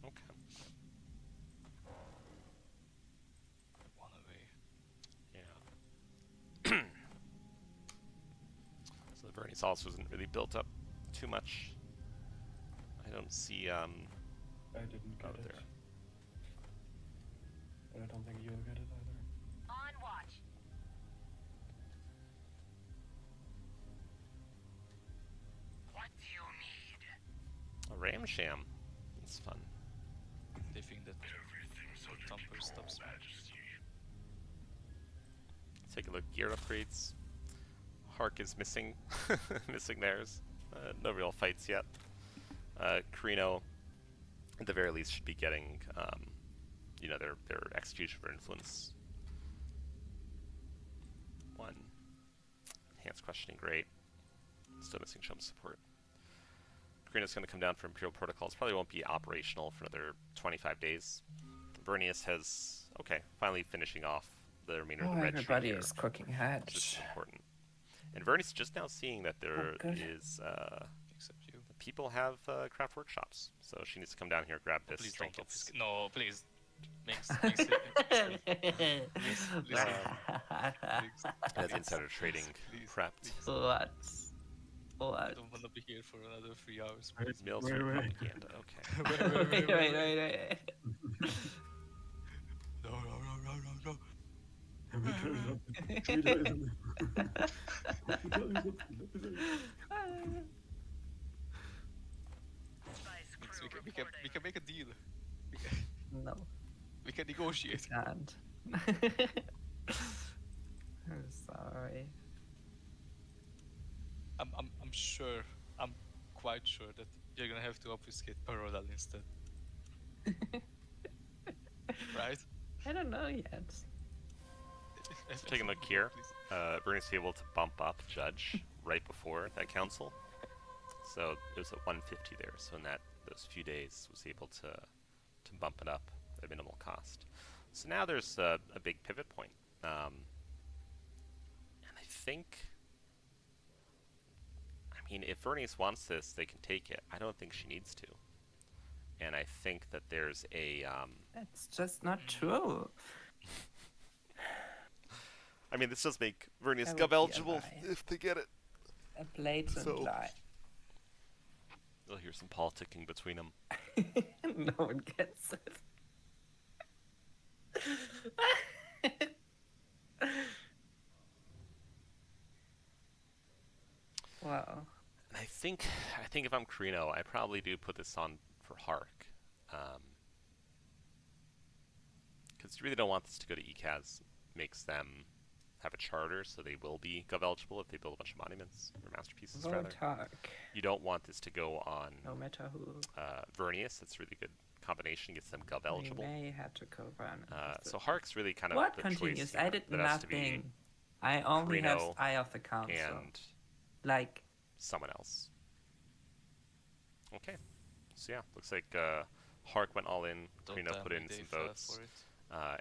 Okay. One away. Yeah. So the Vernius also isn't really built up too much. I don't see I didn't get out it. there. And I don't think you'll get it either. On watch. What do you need? A Ramsham. That's fun. They think that Thumper stops me. Take a look. Gear upgrades. Hark is missing. Missing theirs. No real fights yet. Carino, at the very least, should be getting, you know, their execution for influence. 1. Enhanced questioning, great. Still missing chum support. Carino's going to come down for Imperial Protocols. Probably won't be operational for another 25 days. Vernius has, okay, finally finishing off the remainder of the red tree everybody here. is cooking This hatch. is important. And Vernius just now seeing that there good. is Except you. people have craft workshops, so she needs to come down here, grab Oh, this please don't trinkets. obfuscate. No, please. Makes it. Please. As insider trading Please, prepped. please. What? I What? don't want to be here for another 3 hours. Military wait. propaganda. Okay. Wait. No, no, no, no, no, no. Spice Means crew we can make a deal. No, We can negotiate. can't. I'm sorry. I'm sure. I'm quite sure that you're gonna have to obfuscate parallel instead. Right? I don't know yet. Taking a look here. Please. Vernius was able to bump up Judge right before that council. So it was at 150 there. So in those few days, was able to bump it up at minimal cost. So now there's a big pivot point. And I think, I mean, if Vernius wants this, they can take it. I don't think she needs to. And I think that there's a That's just not true. I mean, this does make Vernius That would gov be a eligible lie. if they get it. A blatant So- lie. You'll hear some politicking between them. No one gets it. Wow. I think if I'm Carino, I probably do put this on for Hark. Because you really don't want this to go to ECAS. Makes them have a charter, so they will be gov eligible if they build a bunch of monuments or masterpieces, rather. Votark. You don't want this to go on No matter who. Vernius. That's a really good combination, gets them gov eligible. We may have to cover on. So Hark's really kind of What the continues? choice I here. did That has to be nothing. I only have Carino Eye of the Council. and Like, someone else. Okay. So yeah, looks like Hark went all in. Don't Carino tell put me in they some fell votes. for it.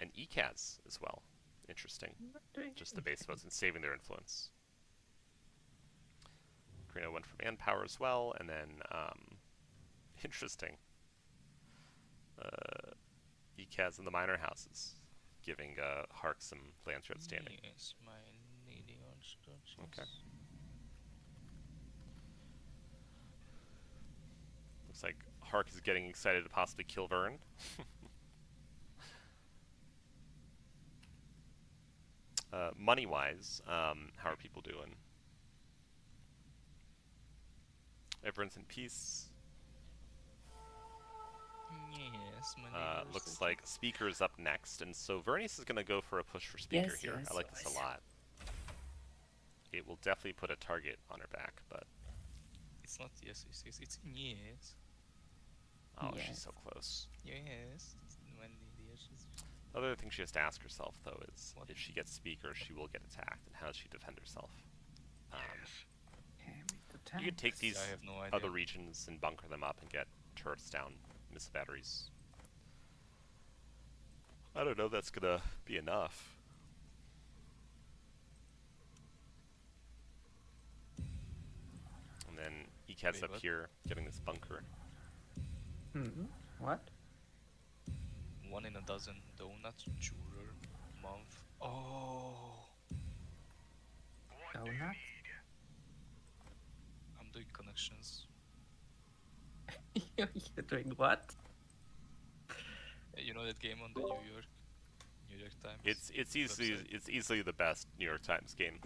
And ECAS as well. Interesting. I'm not doing Just the base votes and saving their influence. Carino went for manpower as well, and then interesting. ECAS in the minor houses, giving Hark some lands outstanding. Yes, my lady on structures. Okay. Looks like Hark is getting excited to possibly kill Vern. Money-wise, how are people doing? Everyone's in peace. Yes, my lady on Looks structures. like Speaker is up next, and so Vernice is going to go for a push for Speaker Yes, here. yes, I like this yes. a lot. It will definitely put a target on her back, but It's not yes, it's yes. oh, Yes. she's so close. Yes, it's my lady on structures. The other thing she has to ask herself, though, is What? if she gets Speaker, she will get attacked, and how does she defend herself? Okay, meet the You could take tanks. these I have no idea. other regions and bunker them up and get turrets down, missile batteries. I don't know if that's gonna be enough. And then ECAT's Wait, up what? here, getting this bunker. What? 1 in a dozen donuts, jeweler, month. Oh, Donut? I'm doing connections. You're doing what? You know that game on the New York Times? It's easily website? easily the best New York Times game,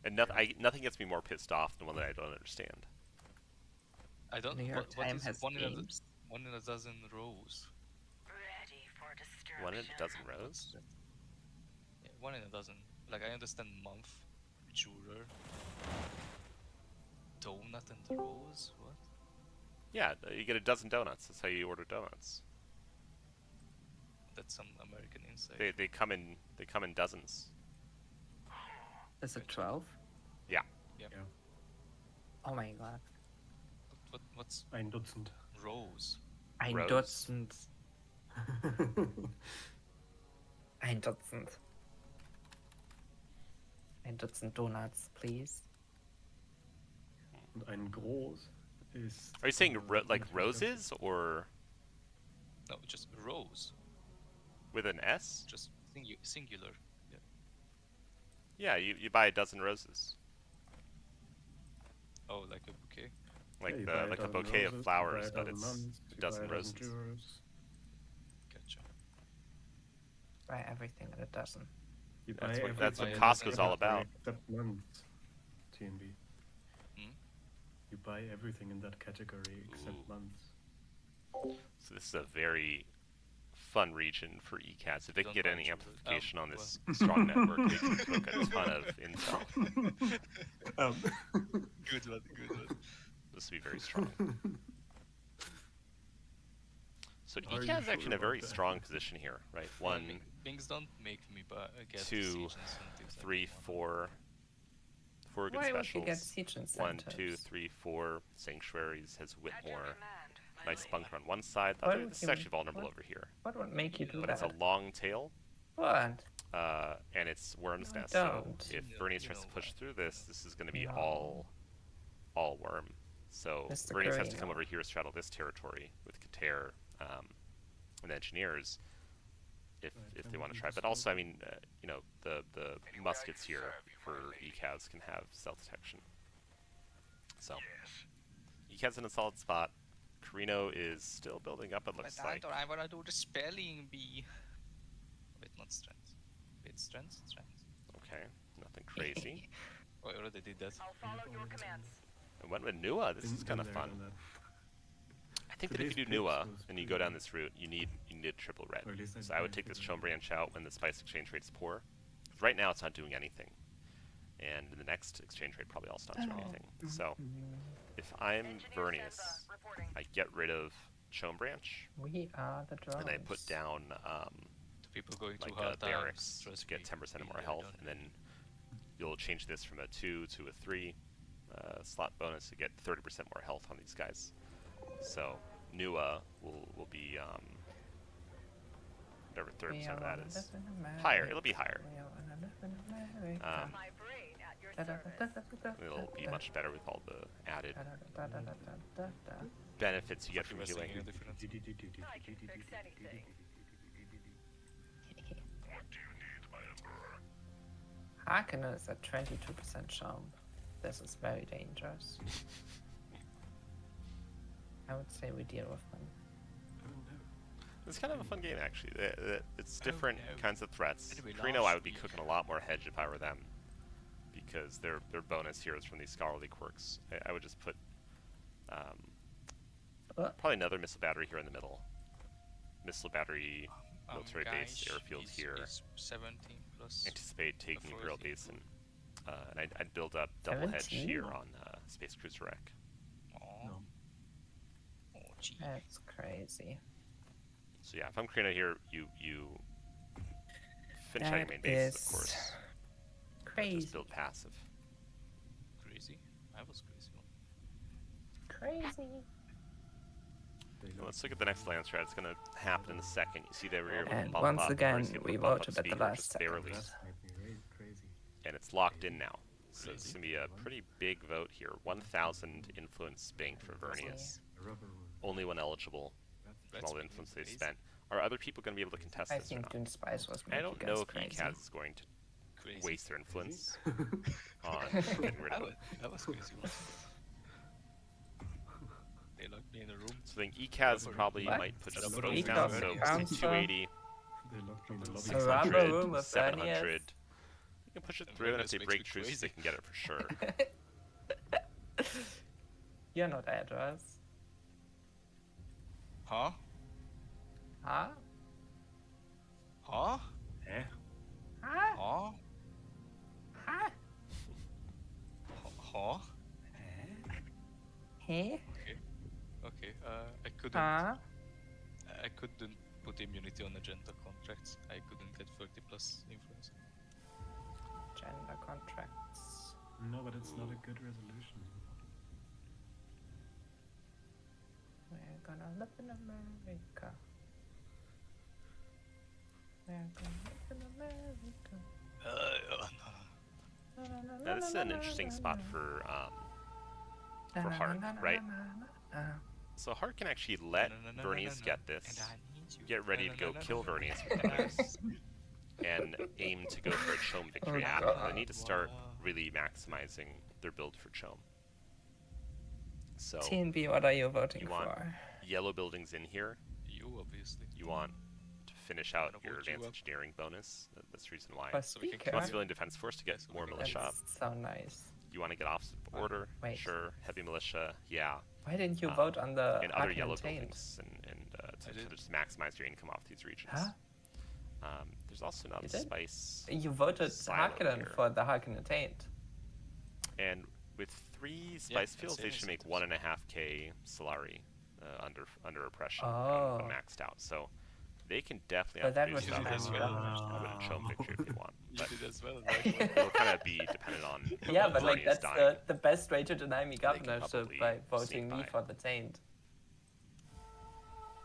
and nothing gets me more pissed off than one that I don't understand. I don't. New York what Times is has 1 in a games. 1 in a dozen rows? Ready for destruction. 1 in a dozen What's rows. that? Yeah, 1 in a dozen. Like I understand month, jeweler, donut and the rose. What? Yeah, you get a dozen donuts. That's how you order donuts. That's some American insight. They come in dozens. Is it 12? Yeah. Yeah. Ja, Oh my god. What's ein Dutzend. rose? Ein Rose? Dutzend. Ein Dutzend. Ein Dutzend Donuts, please. Und ein Groß ist. Are you saying like ungefähr roses or No, just rose. with an S? Just singular. Yeah. Yeah, you buy a dozen roses, Oh, like a bouquet. like you the buy like a dozen bouquet of roses, you buy flowers, a but dozen it's months, a you dozen buy roses. jewels. Gotcha. Buy everything in a dozen. You That's buy what- that's what everything in Costco's that all category about. Except months. TNB. Hmm? You buy everything in that category except Ooh. months. So this is a very fun region for ECATs. If they can Don't get buy any jewelry. amplification on this strong network, they can cook a ton of intel. Good one. Good one. This will be very strong. So Are you ECAT is sure actually in a about very that? strong position here, right? One, Things don't make me get two, siege incentives. 3, 4. 4 good Why would you specials. get siege 1, incentives? 2, 3, 4 sanctuaries. Has At your Whitmore. command, my Nice lady. bunker on one side. The Why other, would this is you- actually vulnerable what? over here, What would make you do but that? it's a long tail. What? And it's Worm's No, I Nest. So don't. if You Bernie know tries to push what. through this is going to be No. all Worm. So Mr. Bernie has to come Carino. over here, straddle this territory with Kater and Engineers, if Right, they want to and try. this But also, I is- mean, the muskets here for ECAVs can have stealth detection. So ECAV's in a solid spot. Carino is still building up. It looks like. I wanna do the spelling bee. Wait, not strength. Wait, strength. Okay, nothing crazy. Oh, I already did that. I'll follow your commands. And went with Nua. This Been- is kind of been there, fun. done that. I think that if you do Today's Nua picks was and you go pretty down good. this route, you need triple red. Or at least So I would I take this think Chone branch out when the spice exchange rate's poor. 'Cause right now it's not doing anything, and in the next exchange rate probably also not doing anything. So if I'm Engineer Vernius, standby, reporting. I get rid of Chone branch We are the drones. and I put down To people going like through hard times, barracks to trust get me, 10% we more are health, done. and then you'll change this from a 2 to a 3 slot bonus to get 30% more health on these guys. So Nua will be whatever 30% of that is. Higher, it'll be higher. My brain at your It'll be much better with all the added benefits you get from Investing healing. in a different. I can fix anything. Harkonnen is at 22% charm. This is very dangerous. I would say we deal with them. I don't know. It's kind of a fun game, actually. It's Oh, different no. kinds of threats. Did we Carino, I last would be week? cooking a lot more hedge if I were them, because their bonus here is from these scholarly quirks. I would just put probably another missile battery here in the middle. Missile battery, military base, Guys, airfield is- here. is 17 plus. Anticipate taking Imperial authority. Basin. And I'd build up double hedge 17? here on Space Cruiser Wreck. Aw. No. Oh, gee. That's crazy. So yeah, if I'm Carino here, you finish out your main base, of course. But Crazy. just build passive. Crazy. I was crazy. Crazy. They Well, look let's look at the next land strat. It's going to happen in a second. You see they were able to And bump once up. again, Bernie's able to we bump up voted at the speed last just second. barely. that made me crazy. And it's locked in now. So it's Crazy. going to be a pretty big vote here. 1,000 influence banked for Vernius. A rubber room. Only one eligible That's from That's all the pretty influence they've crazy. spent. Are other people going to be able to contest I this or think not? Dune Spice was I making don't us know if crazy. ECAS is going to Crazy. waste their influence crazy. on getting rid I of was, it. I was crazy. They locked me in a room. So I think ECAS Rubber probably What? might put just Rubber votes room down. for So Vernius. 280, They locked me in the lobby. A rubber 600, room with 700. Vernius. You can push it And through, and if Vernius they makes break me truce, crazy. they can get it for sure. You're not address. Huh? Huh? Huh? Eh? Huh? Huh? Huh? Huh? Hey? Okay. I couldn't. Huh? I couldn't put immunity on agenda contracts. I couldn't get 30 plus influence. Gender contracts. No, but it's not a good resolution. We're gonna live in America. We're gonna live in America. Oh, no. Now this is an interesting spot for Hark, right? So Hark can actually let Vernius get this, get ready to go kill Vernius with Vernius, and aim to go for a Chome victory Oh, after. They God. need to start really maximizing their build for Chome. So TNB, what are you voting You want- for? yellow buildings in here. You obviously. You want to finish out Gonna your vote you advanced up. engineering bonus. That's the reason why. For So we can speaker? You want civilian defense force to get Yes, more we can- militia up. That's so nice. You want to get opposite order. Wait. Sure. Heavy militia. Yeah. Why didn't you Um, vote on the and other Harkonnen yellow Taint? buildings, and I to did. just maximize your income off these regions. Huh? There's also not You a did? spice, You voted Silo Harkonnen here. for the Harkonnen Taint. and with 3 spice and fields, they same should make incentives. 1.5k Solari under oppression Oh. when maxed out. So they can definitely But that outproduce was that as with well. a Chome victory if they want. You But did as well. it'll kind of be dependent on Yeah, but like Vernius that's dying. the best way to deny me can governorship probably by voting sneak me by. for the Taint.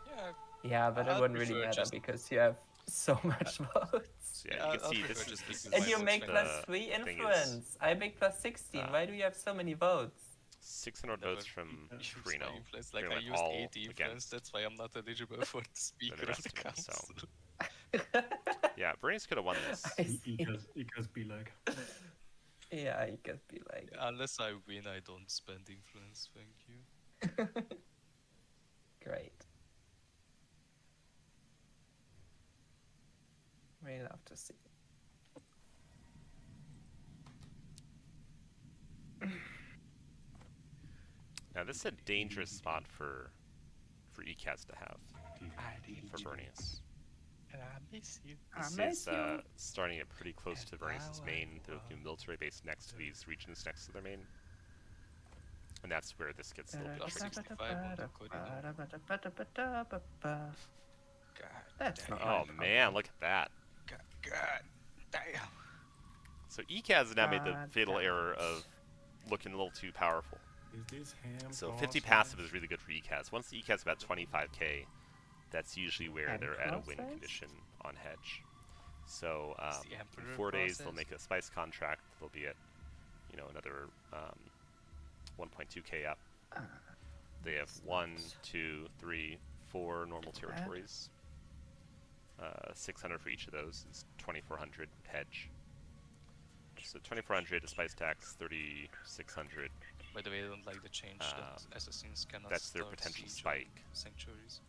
Yeah. Yeah, but it I'd wouldn't really prefer matter just- because you have so much votes. So yeah, Yeah, you can I'll see prefer this just is, because And my you vote's make better. plus 3 thing is, influence. I make plus 16. Why do you have so many votes? 600 Never votes from Use my Trino. influence. Like Pretty I much used all 80 influence. against That's why I'm not eligible for the speaker of rest the of them, so. council. Yeah, Vernius could have won this. I see. Because be like, Yeah, you could be like. Unless I win, I don't spend influence. Thank you. Great. We love to see. Now this is a dangerous spot for ECAS to have for Vernius. And I miss you. This miss is you. Starting it pretty close to And Vernius' now main. I They're looking military base next to these regions next to their main. And that's where this gets a little bit Plus tricky. 65 on the Corino. That's damn. not Oh my problem. man, look at that. God damn. So ECAS has now made the God fatal damn. error of looking a little too powerful. is this ham? So cross 50 passive is really good for ECAS. Once the ECAS is about 25k, that's usually where And they're at a win cross-size? condition on hedge. So Is the in Emperor 4 days they'll process? make a spice contract. They'll be at you know, another 1.2k up. Uh, They have it's 1, not 2, 3, 4 normal territories. 600 for each of those is 2,400 hedge. So 2,400 is spice tax, 3,600. By the way, I don't like the change that assassins cannot That's their start potential siege on spike. sanctuaries.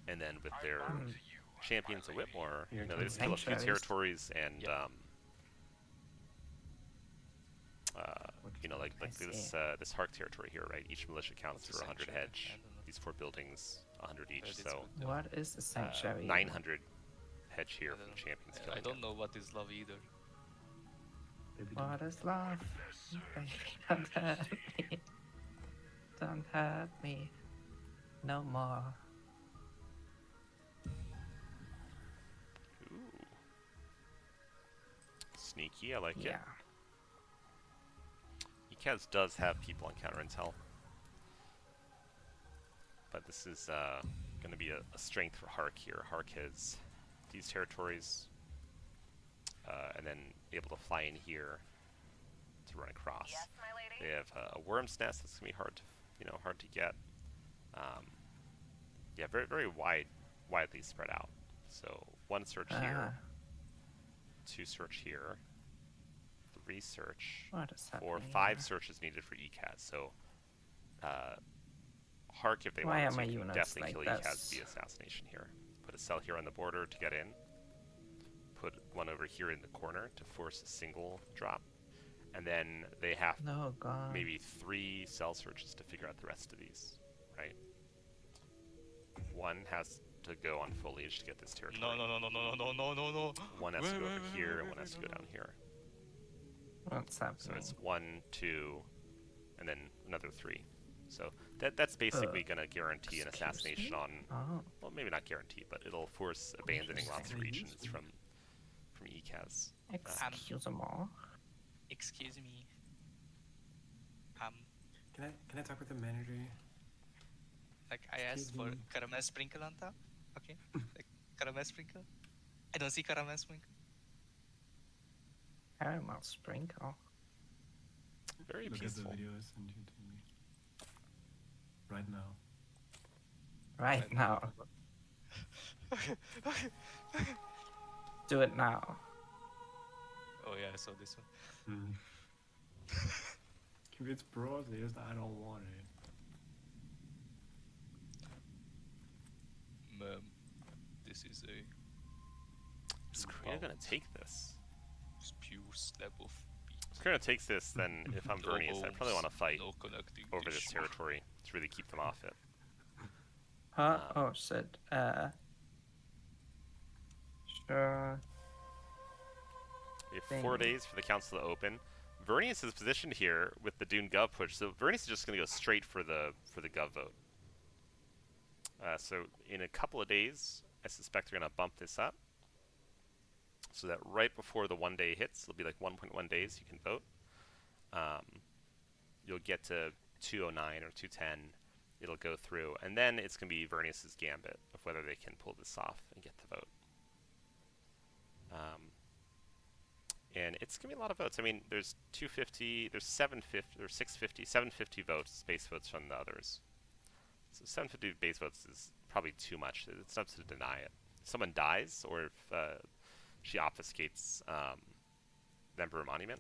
And then with their champions of Whitmore, Here you know, it they comes. still a few Sanctuaries. territories and Yep. you know, like I this see. this Hark territory here, right? Each militia counts What's for a 100 sanctuary? hedge. I don't know. These 4 buildings, 100 each. It's So good, though. What is the sanctuary? 900 hedge here I from don't- champions I killing don't it. know what is love either. Baby What is love? Baby, don't hurt me. Don't hurt me. No more. Ooh. Sneaky, I like Yeah. it. Ikaz does have people on counter intel. But this is going to be a strength for Hark here. Hark has these territories, and then able to fly in here to run across. Yes, my lady. They have a worm's nest that's going to be hard to, hard to get. Yeah, very very widely spread out. So 1 search here, 2 search here, 3 search, What is 4, happening 5 here? searches needed for ECAS. So Hark, if they Why wanted are to, my can units definitely like kill this? ECAS via assassination here. Put a cell here on the border to get in. Put one over here in the corner to force a single drop. And then they have No god. maybe 3 cell searches to figure out the rest of these, right? 1 has to go on foliage to get this territory. No, no, no, no, no, no, no, no, no. 1 has to go over here, and 1 has to go no. down here. What's So happening? it's 1, 2, and then another 3. So that's basically going to guarantee an excuse assassination me? on, Oh, well, maybe not guarantee, but it'll force abandoning lots of Interesting. regions from ECAS. excuse me. Excuse me. Can I talk with the manager? Like I asked Excuse for me. caramel sprinkle on top. Okay. Like caramel sprinkle. I don't see caramel sprinkle. Caramel sprinkle. Very Look peaceful. at the video I sent you to me. Right now. Right now. Okay. Okay. Do it now. Oh yeah, I saw this one. Mm. If it's processed, I don't want it. This is a Is Karina going to take this? pure slab of beat. If Karina takes this, then if I'm No Vernius, I probably want to bones, fight no connecting over this tissue. territory to really keep them off it. Huh? Oh shit. Sure. We have 4 Thing. days for the council to open. Vernius is positioned here with the Dune Gov push, so Vernius is just going to go straight for the Gov vote. So in a couple of days, I suspect they're going to bump this up, so that right before the 1 day hits, it'll be like 1.1 days you can vote. You'll get to 209 or 210. It'll go through, and then it's going to be Vernius's gambit of whether they can pull this off and get the vote. And it's going to be a lot of votes. I mean, there's 250, there's 750, there's 650, 750 votes, base votes from the others. So 750 base votes is probably too much. It's not to deny it. If someone dies, or if she obfuscates the Emperor Monument,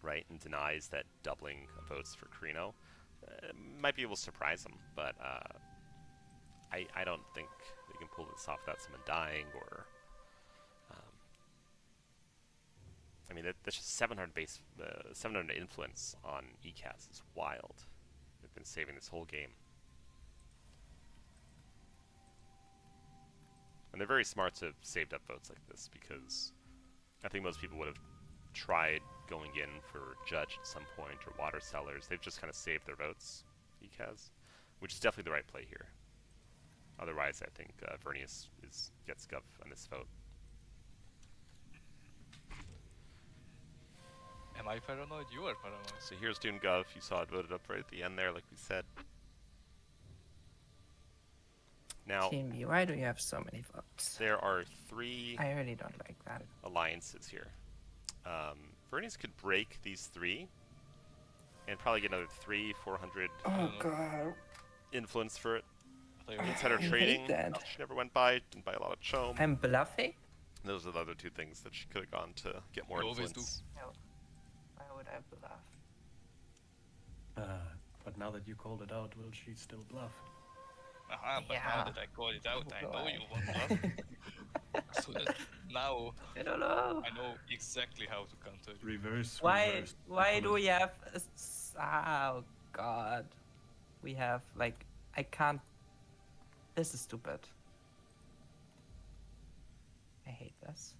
right, and denies that doubling of votes for Carino, might be able to surprise them, but I don't think they can pull this off without someone dying or... I mean, that's just 700 700 influence on ECAS is wild. They've been saving this whole game. And they're very smart to have saved up votes like this, because I think most people would have tried going in for Judge at some point, or Water Sellers. They've just kind of saved their votes, ECAS, which is definitely the right play here. Otherwise, I think Vernius gets Gov on this vote. Am I paranoid? You are paranoid. So here's Dune Gov. You saw it voted up right at the end there, like we said. Now, Team B, why do you have so many votes? there are 3 I really don't like that. alliances here. Bernie's could break these 3 and probably get another 300-400 Oh god. influence for it. But I Insider hate trading, that. she never went by, didn't buy a lot of Chome. I'm bluffing? Those are the other 2 things that she could have gone to get more You always influence. No. Why would I bluff? But now that you called it out, will she still bluff? But now Yeah. that I called it out, I know Right. you won't bluff. So that now I don't know. I know exactly how to counter you. Reverse. Why? reverse Why do we psychology. have? Oh god. We have like I can't. This is stupid. I hate this.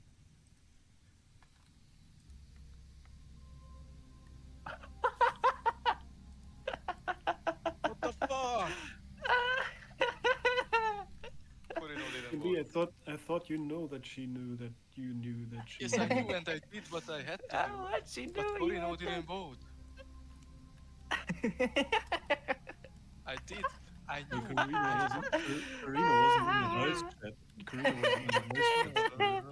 What the fuck? Corino didn't Indeed, vote. I thought you know that she knew that you knew that she. Yes, I knew and I did what I had to do. What she do? But Corino didn't vote. I did. I No, knew. Karina wasn't in the voice chat. Karina wasn't in the voice chat.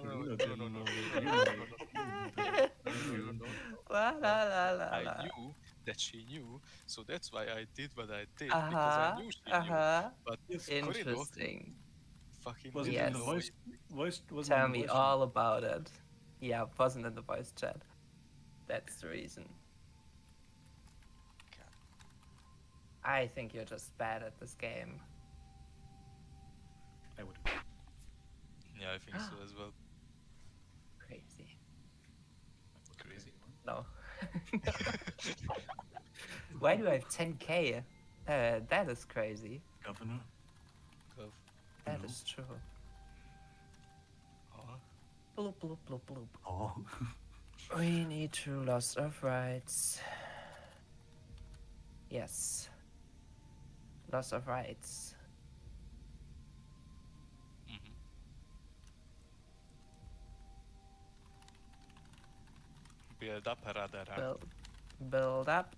Karina didn't know that you knew that. La la la la I la. knew that she knew, so that's why I did what I did because I knew she knew. But Yes, Corino Interesting. fucking was it Yes. in the voice? Wasn't Tell in the me voice all about it. Yeah, wasn't in the voice chat. That's the reason. I think you're just bad at this game. Chat? I would. Yeah, I think so as well. Crazy. Crazy. No. Why do I have 10k? That is crazy. Governor. Gov. That No. is true. Oh. Bloop, bloop, bloop, bloop. Oh. We need true loss of rights. Yes. Loss of rights. Mhm. Build up, Radara. Build up.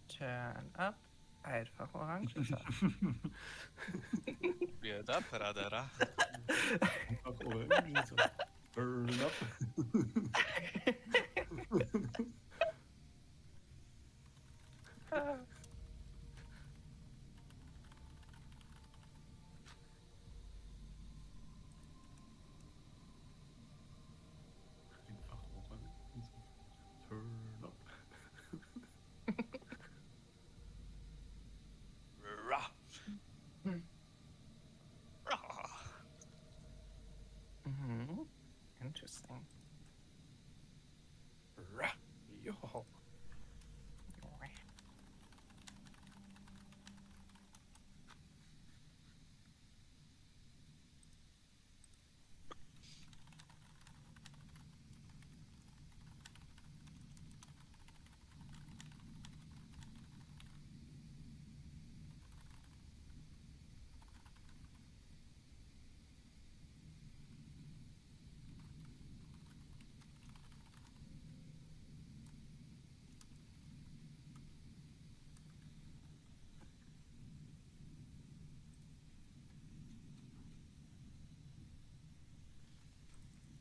Turn up. Einfach orange. Build up, Radara. Fuck orange. So burn up. Turn up. Rah. Rah. Interesting. Yo.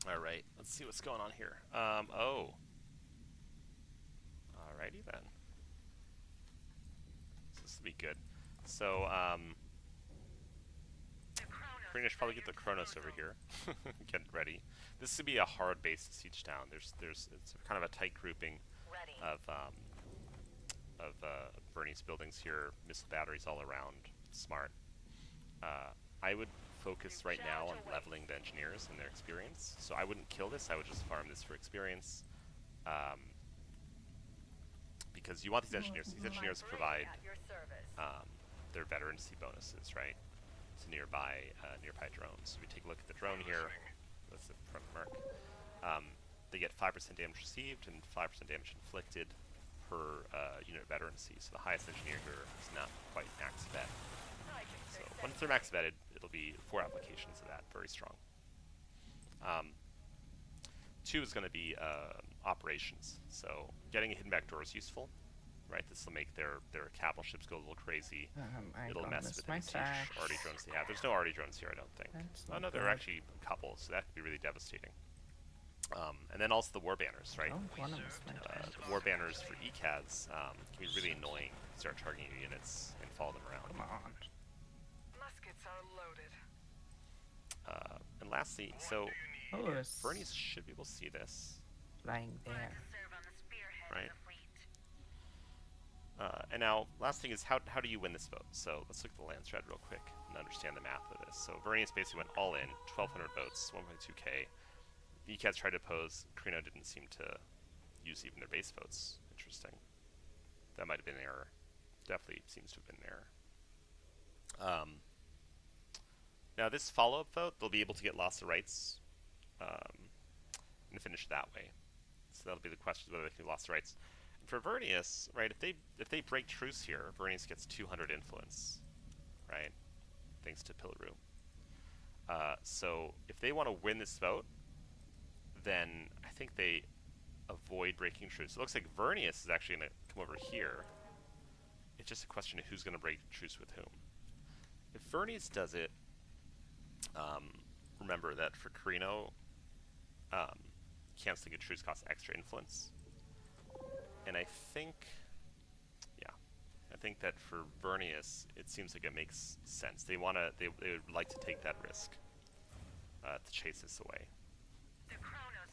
All right, let's see what's going on here. Oh. Alrighty then. So this will be good. So, Karina should probably get the Chronos over here. Get ready. This would be a hard base to siege down. It's kind of a tight grouping of Bernie's buildings here, missile batteries all around. Smart. I would focus right now on leveling the engineers and their experience. So I wouldn't kill this, I would just farm this for experience. Because you want these engineers. These engineers provide their veterancy bonuses, right? To nearby drones. So we take a look at the drone here. That's the front Merc. They get 5% damage received and 5% damage inflicted per unit veterancy. So the highest engineer here is not quite max vet. So once they're max vetted, it'll be 4 applications of that, very strong. 2 is going to be operations. So getting a hidden back door is useful, right? This will make their capital ships go a little crazy. I It'll gonna mess miss with my any siege tax. arty drones they have. There's no arty drones here, I don't think. That's Oh not no, there are good. actually a couple, so that could be really devastating. And then also the war banners, right? Don't wanna miss my tax. The war banners for ECADs can be really annoying. Start targeting your units and follow them around. Come on. Muskets are loaded. And lastly, so Oh, it's Bernie's should be able to see this, flying there. right? And now, last thing is how do you win this vote? So let's look at the land strat real quick and understand the math of this. So Vernius basically went all in, 1,200 votes, 1.2k. ECADs tried to oppose. Carino didn't seem to use even their base votes. Interesting. That might have been an error. Definitely seems to have been an error. Now this follow-up vote, they'll be able to get loss of rights and finish that way. So that'll be the question, whether they can do loss of rights. And for Vernius, right, if they break truce here, Vernius gets 200 influence, right? Thanks to Pillaroo. So if they want to win this vote, then I think they avoid breaking truce. It looks like Vernius is actually going to come over here. It's just a question of who's going to break truce with whom. If Vernius does it, remember that for Carino, canceling a truce costs extra influence. And I think that for Vernius, it seems like it makes sense. They would like to take that risk to chase this away.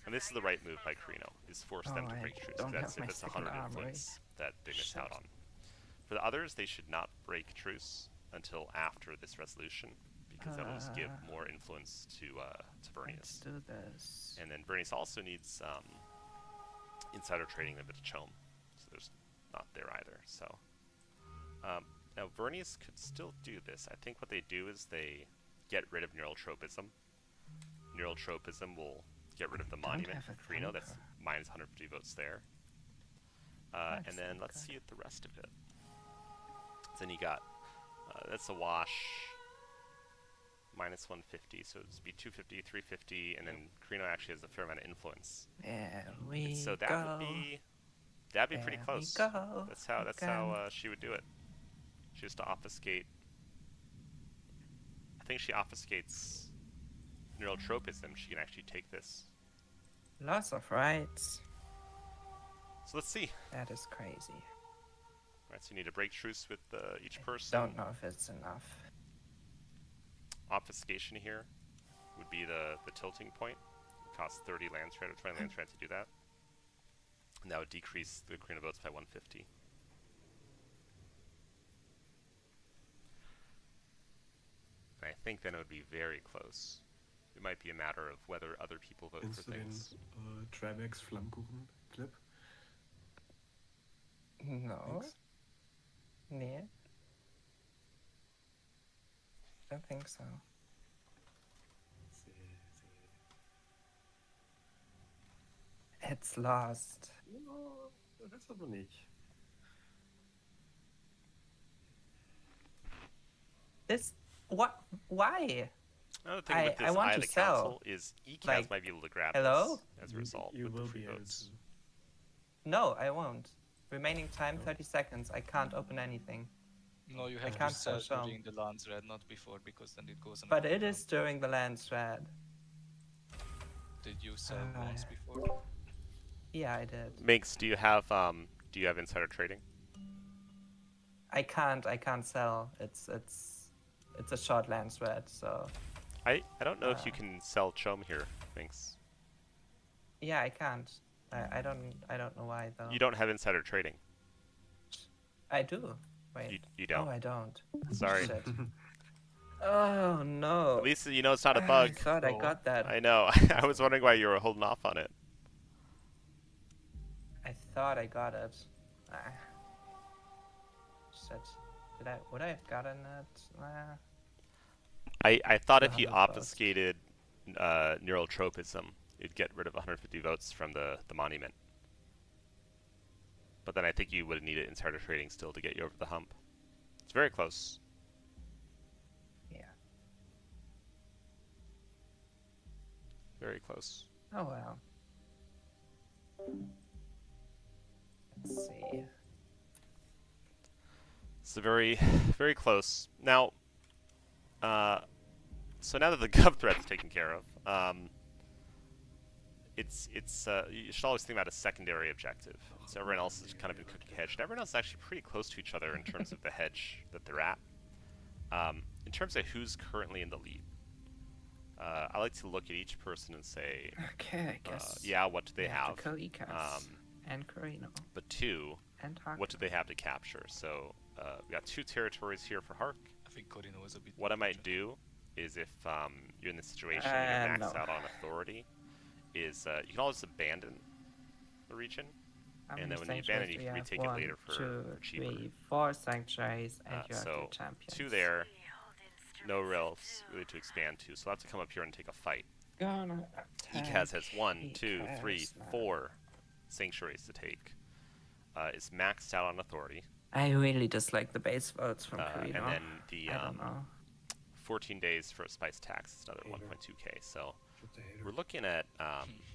And this is the right move by Carino, is force them to break truce. That's if it's 100 influence that they miss out on. For the others, they should not break truce until after this resolution, because that will just give more influence to Vernius. Let's do this. And then Vernius also needs insider trading a bit of Chom, so there's not there either. So now Vernius could still do this. I think what they do is they get rid of neural tropism. Neural tropism will get rid of the monument for Carino. That's minus 150 votes there. And then let's see at the rest of it. So then you got that's a wash. Minus 150, so it'd be 250, 350, and then Carino actually has a fair amount of influence. There we And so that go. that'd be pretty close. Go. That's how she would do it. She has to obfuscate. I think she obfuscates neural tropism. She can actually take this. Loss of rights. So let's see. That is crazy. Right, so you need to break truce with each person. Don't know if it's enough. Obfuscation here would be the tilting point. It costs 30 land strat or 20 land strat to do that. And that would decrease the Carino votes by 150. And I think then it would be very close. It might be a matter of whether other people vote Kennst for du den things. Trimax Flammkuchen-Clip? No. Thanks. Nee. Don't think so. It's lost. No, das aber nicht. This what? Why? Another thing with this I want Eye to of the sell. Council is ECAS Like, might be able to grab hello? this as a result You with the will free be able votes. to. No, I won't. Remaining time No. 30 seconds. I can't open anything. No, you I have to can't sell sell during the land thread, not before, because then it goes on. But it is during the land strat. Did you sell once before? Yeah, I did. Minx, do you have insider trading? I can't sell. It's a short land strat, so I don't know if you can sell Chom here, Minx. yeah, I can't. I don't know why though. You don't have insider trading. I do. Wait. You don't. Oh, I don't. Sorry. Shit. Oh no. At least you know it's not a I bug. thought I got that. I know. I was wondering why you were holding off on it. I thought I got it. Ah. Shit. Would I have gotten it? I thought if you 100 bucks. obfuscated neural tropism, it'd get rid of 150 votes from the monument. But then I think you would have needed insider trading still to get you over the hump. It's very close. Yeah. Very close. Oh well. Let's see. So very, very close. Now, so now that the gov threat's taken care of, you should always think about a secondary objective. So everyone else is kind of been cooking hedge, and everyone else is actually pretty close to each other in terms of the hedge that they're at. In terms of who's currently in the lead, I like to look at each person and say, Okay, I guess. yeah, what do they have? To kill Ecas and Carino But two, and Haka. what do they have to capture? So we got 2 territories here for Hark. I think Corino was a bit. What I might do is if you're in this situation and you're maxed no. out on authority, is you can always abandon the region, How and many then when you sanctuaries abandon, do you we can have? retake it 1, later for 2, cheaper. 3, 4 sanctuaries, and you have So the champions. 2 there, no rails really to expand to, so I'll have to come up here and take a fight. Gonna Ekaz has 1, 2, 3, Ekaz now. 4 sanctuaries to take. Is maxed out on authority, I really dislike the base votes from and Carino. then the I don't know. 14 days for a spice tax is another Hater. 1.2k. So Just a hater. we're looking at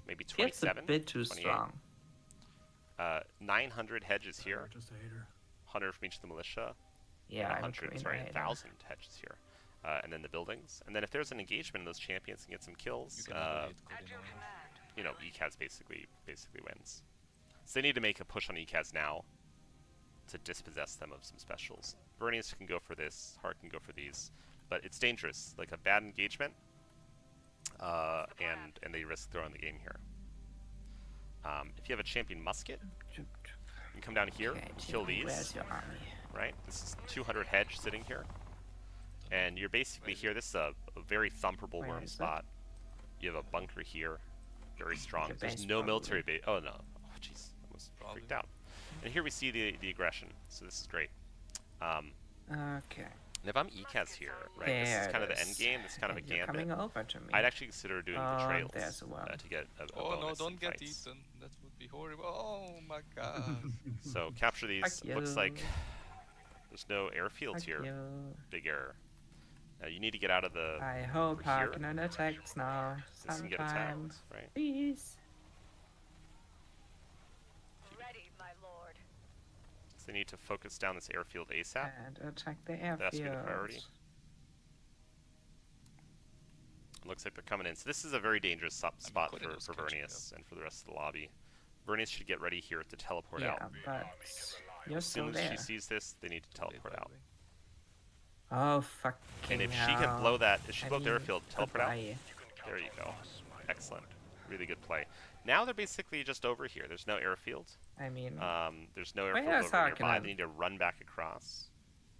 maybe It's a 27, bit too 28. strong. 900 hedges here, Just a hater. 100 from each of the militia, Yeah, I'm a 100, Carino sorry, hater. 1,000 hedges here. And then the buildings. And then if there's an engagement in those champions and get some You kills, can overhit Corino. you know, Ekaz basically wins. So they need to make a push on Ekaz now to dispossess them of some specials. Vernius can go for this, Hart can go for these, but it's dangerous. Like a bad engagement, and they risk throwing the game here. If you have a champion musket, you can come down here, Okay, kill Timo, these, Where's your army? right? This is 200 hedge sitting here. And you're basically here, this is a very thumperable Where worm is it? spot. You have a bunker here, very strong. Your There's base no probably. military base. Oh no, oh jeez, I was freaked out. And here we see the aggression, so this is great. Okay. And if I'm Ekaz here, right, this is There kind of it the is. end game, this is kind of a And you're gambit. coming over to me. I'd actually consider doing Oh, betrayals there's a worm. to get a Oh no! bonus in Don't get fights. eaten. That would be horrible. Oh my god. So capture these. Fuck Looks like you. there's no airfields Fuck here. you. Big error. You need to get out of the. I hope here. Harkonnen attacks now. This can get Sometime. attacked, right? Please. Ready, my lord. So they need to focus down this airfield ASAP. And attack the airfield. That's gonna be the priority. Looks like they're coming in. So this is a very dangerous spot for Corino's catching Vernius and for the rest of the lobby. Vernius should get ready here to teleport Yeah, out. but you're As soon still as there. she sees this, they need to teleport out. Oh, fuck. And if she can blow that, if she blows the mean, airfield, teleport out. goodbye. There you go. Excellent. Really good play. Now they're basically just over here. There's no airfield. I mean, There's no Where airfield is over nearby. Harkonnen? They need to run back across.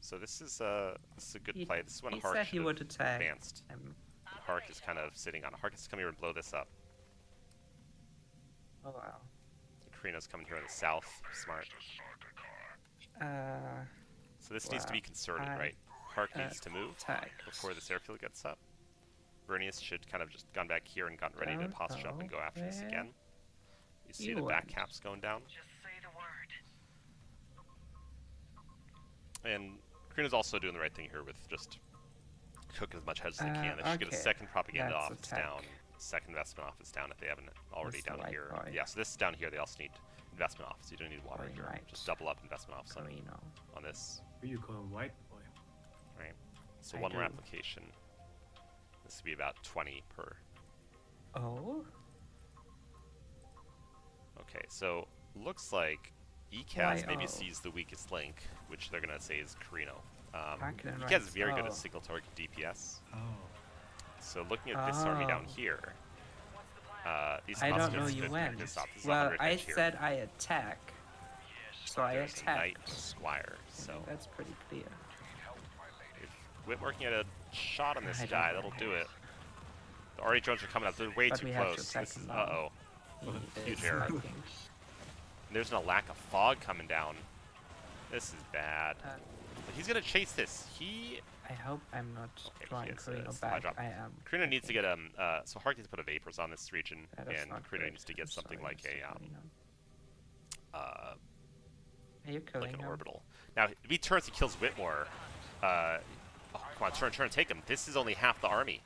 So this is a good he, play. This is when he Hark said he should would have attack. advanced. I'm, Hark is kind of sitting on. Hark has to come here and blow this up. oh wow. Karina's coming here in the south. Smart. So this needs to be Wow. concerted, I- right? Hark needs to move Attack. before this airfield gets up. Vernius should kind of just gone back here and gotten ready to Don't posture up and go after this know again. You see you the back went. caps going down. Just say the word. And Karina's also doing the right thing here with just cooking as much hedge as they can. They should get a okay. second propaganda Let's office attack. down, second investment office down if they haven't already Mr. down White here. Boy. Yeah, so this is down here. They also need investment office. You don't need water Going here. right. Just double up investment office Carino. on this, Who you call him white boy? right? So I one more do. application. This would be about 20 per. Oh? Okay, so looks like ECAS maybe YO. sees the weakest link, which they're gonna say is Carino. Harkonnen ECAS is writes, very good oh. at signal target DPS. Oh. So looking at this army down Oh. here, these I don't muskets know could you pick went. this up. This is Well, 100 I hedge here. said I attack. So I There's a knight attacked. and a squire. I So mean, that's pretty clear. if Whitmore can get a shot on this I don't guy, know. that'll do it. The RE drones are coming up. They're way But too we have to close. attack This is him now. uh-oh. He Huge is error. sniping. There's a lack of fog coming down. This is bad. Uh, But he's gonna chase this. He I hope I'm not Okay, drawing he has a Carino supply back. drop. I am. Karina needs to get so Hart needs to put a vapors on this region, That is and not Karina good. needs to get I'm something sorry, like Mr. a Carino. uh Are you killing like an him? orbital. Now if he turns, he kills Whitmore. Oh, come on, turn, take him. This is only half the army.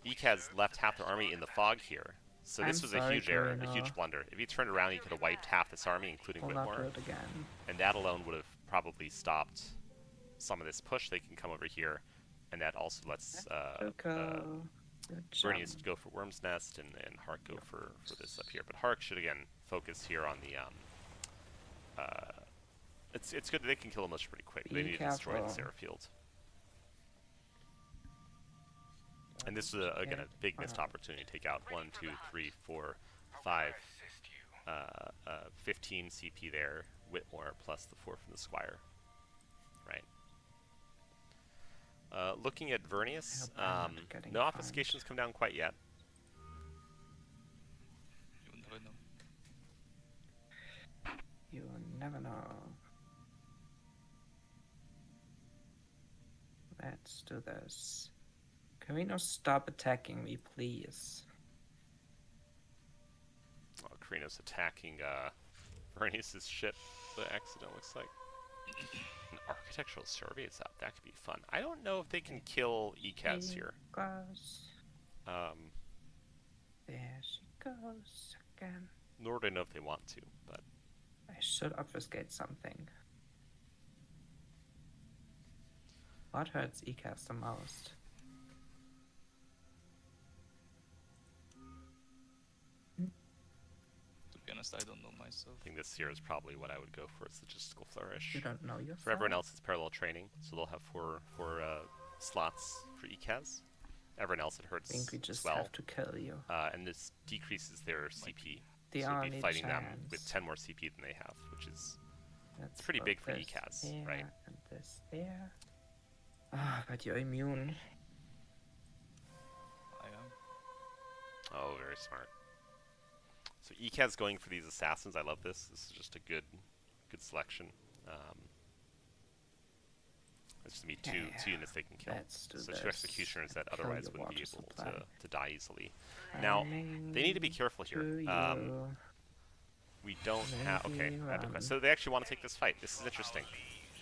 Ekaz left half the army in the fog here. So this I'm was a sorry, huge error, a Karina. huge blunder. If he turned around, he could have wiped half this army, including Will not do Whitmore, it again. and that alone would have probably stopped some of this push, they can come over here, and that also lets Go. Good Vernius job. go for Worm's Nest and Hark go for this up here. But Hark should again focus here on the it's good that they can kill the militia pretty quick. They Be need to destroy this careful. airfield. And this is again a big missed opportunity to take out 1, 2, 3, 4, 5, 15 CP there, Whitmore plus the 4 from the Squire. Right. Looking at Vernius, I hope I'm not getting no fined. obfuscations come down quite yet. You never know. You never know. Let's do this. Can we not stop attacking me, please? Oh, Carino's attacking Vernius's ship. The accident looks like. An architectural survey is up. That could be fun. I don't know if they can kill ECAS here. Goes. Um, There she goes again. nor do I know if they want to, but I should obfuscate something. What hurts ECAS the most? To be honest, I don't know myself. I think this here is probably what I would go for. It's logistical flourish. You don't know yourself? For everyone else, it's parallel training, so they'll have four slots for ECAS. Everyone else, it I hurts think we just as well. have to kill you. And this decreases their CP. The So you'd be only fighting them chance. with 10 more CP than they have, which is Let's pretty put big for this ECAS, there right? And this there. Ah, but you're immune. I am. Oh, very smart. So ECAS going for these assassins. I love this. This is just a good selection. There's gonna be two units they can kill. Let's do So this. two executioners that Kill otherwise your wouldn't be water able supply. to die easily. Now, they need to be careful here. We don't have. Okay, I have a question. So they actually want to take this fight. This is interesting.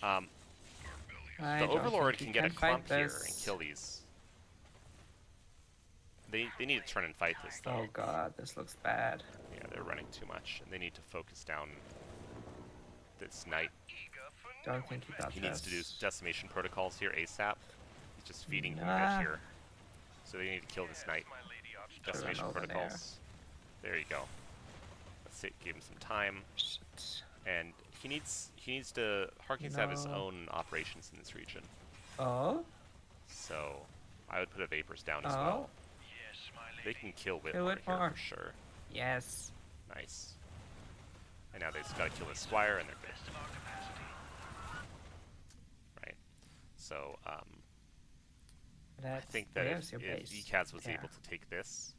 The Overlord can get a clump here and kill these. They need to turn and fight this though. Oh god, this looks bad. Yeah, they're running too much, and they need to focus down this knight. Don't think he got He this. needs to do decimation protocols here ASAP. He's just feeding him Nah. right here. So they need to kill this knight. Decimation over protocols. There you go. Let's give him some time. Shit. And he needs to Hark needs to have his No. own operations in this region. Oh? So I would put a vapors down as Oh? well. They can kill Whitmore here Whitmore. for sure. Yes. Nice. And now they just gotta kill the Squire and they're good. Right. So I think that There's if your base. ECAS was Yeah. able to take this,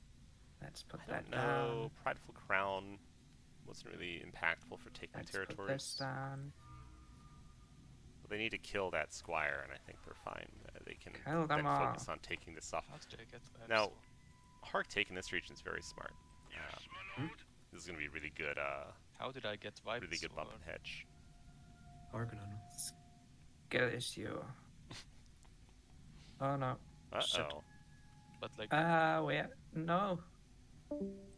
Let's put I don't that know. down. Prideful Crown wasn't really impactful for taking Let's put this territories. down. But they need to kill that Squire, and I think they're fine. They can Kill them then all. focus on taking this off. How did I get vibes? Now, Hark taking this region is very smart. This is going to be really good, How did I get vibes? really good bump over? and hedge. Harkonnen. Skill issue. Oh no. Shit. Uh-oh. But like, Where? No.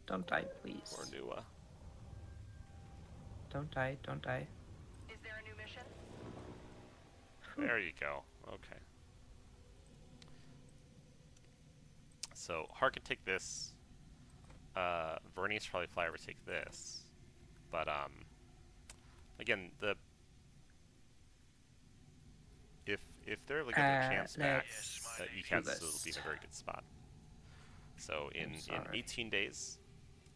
Don't die, please. Poor Nua. Don't die, don't die. Is there a new mission? There you go. Okay. So, Hark can take this. Vernice probably fly over take this. But, again, if they're able to get their chance back, let's ECAS do will be in a very good spot. So, in sorry. 18 days,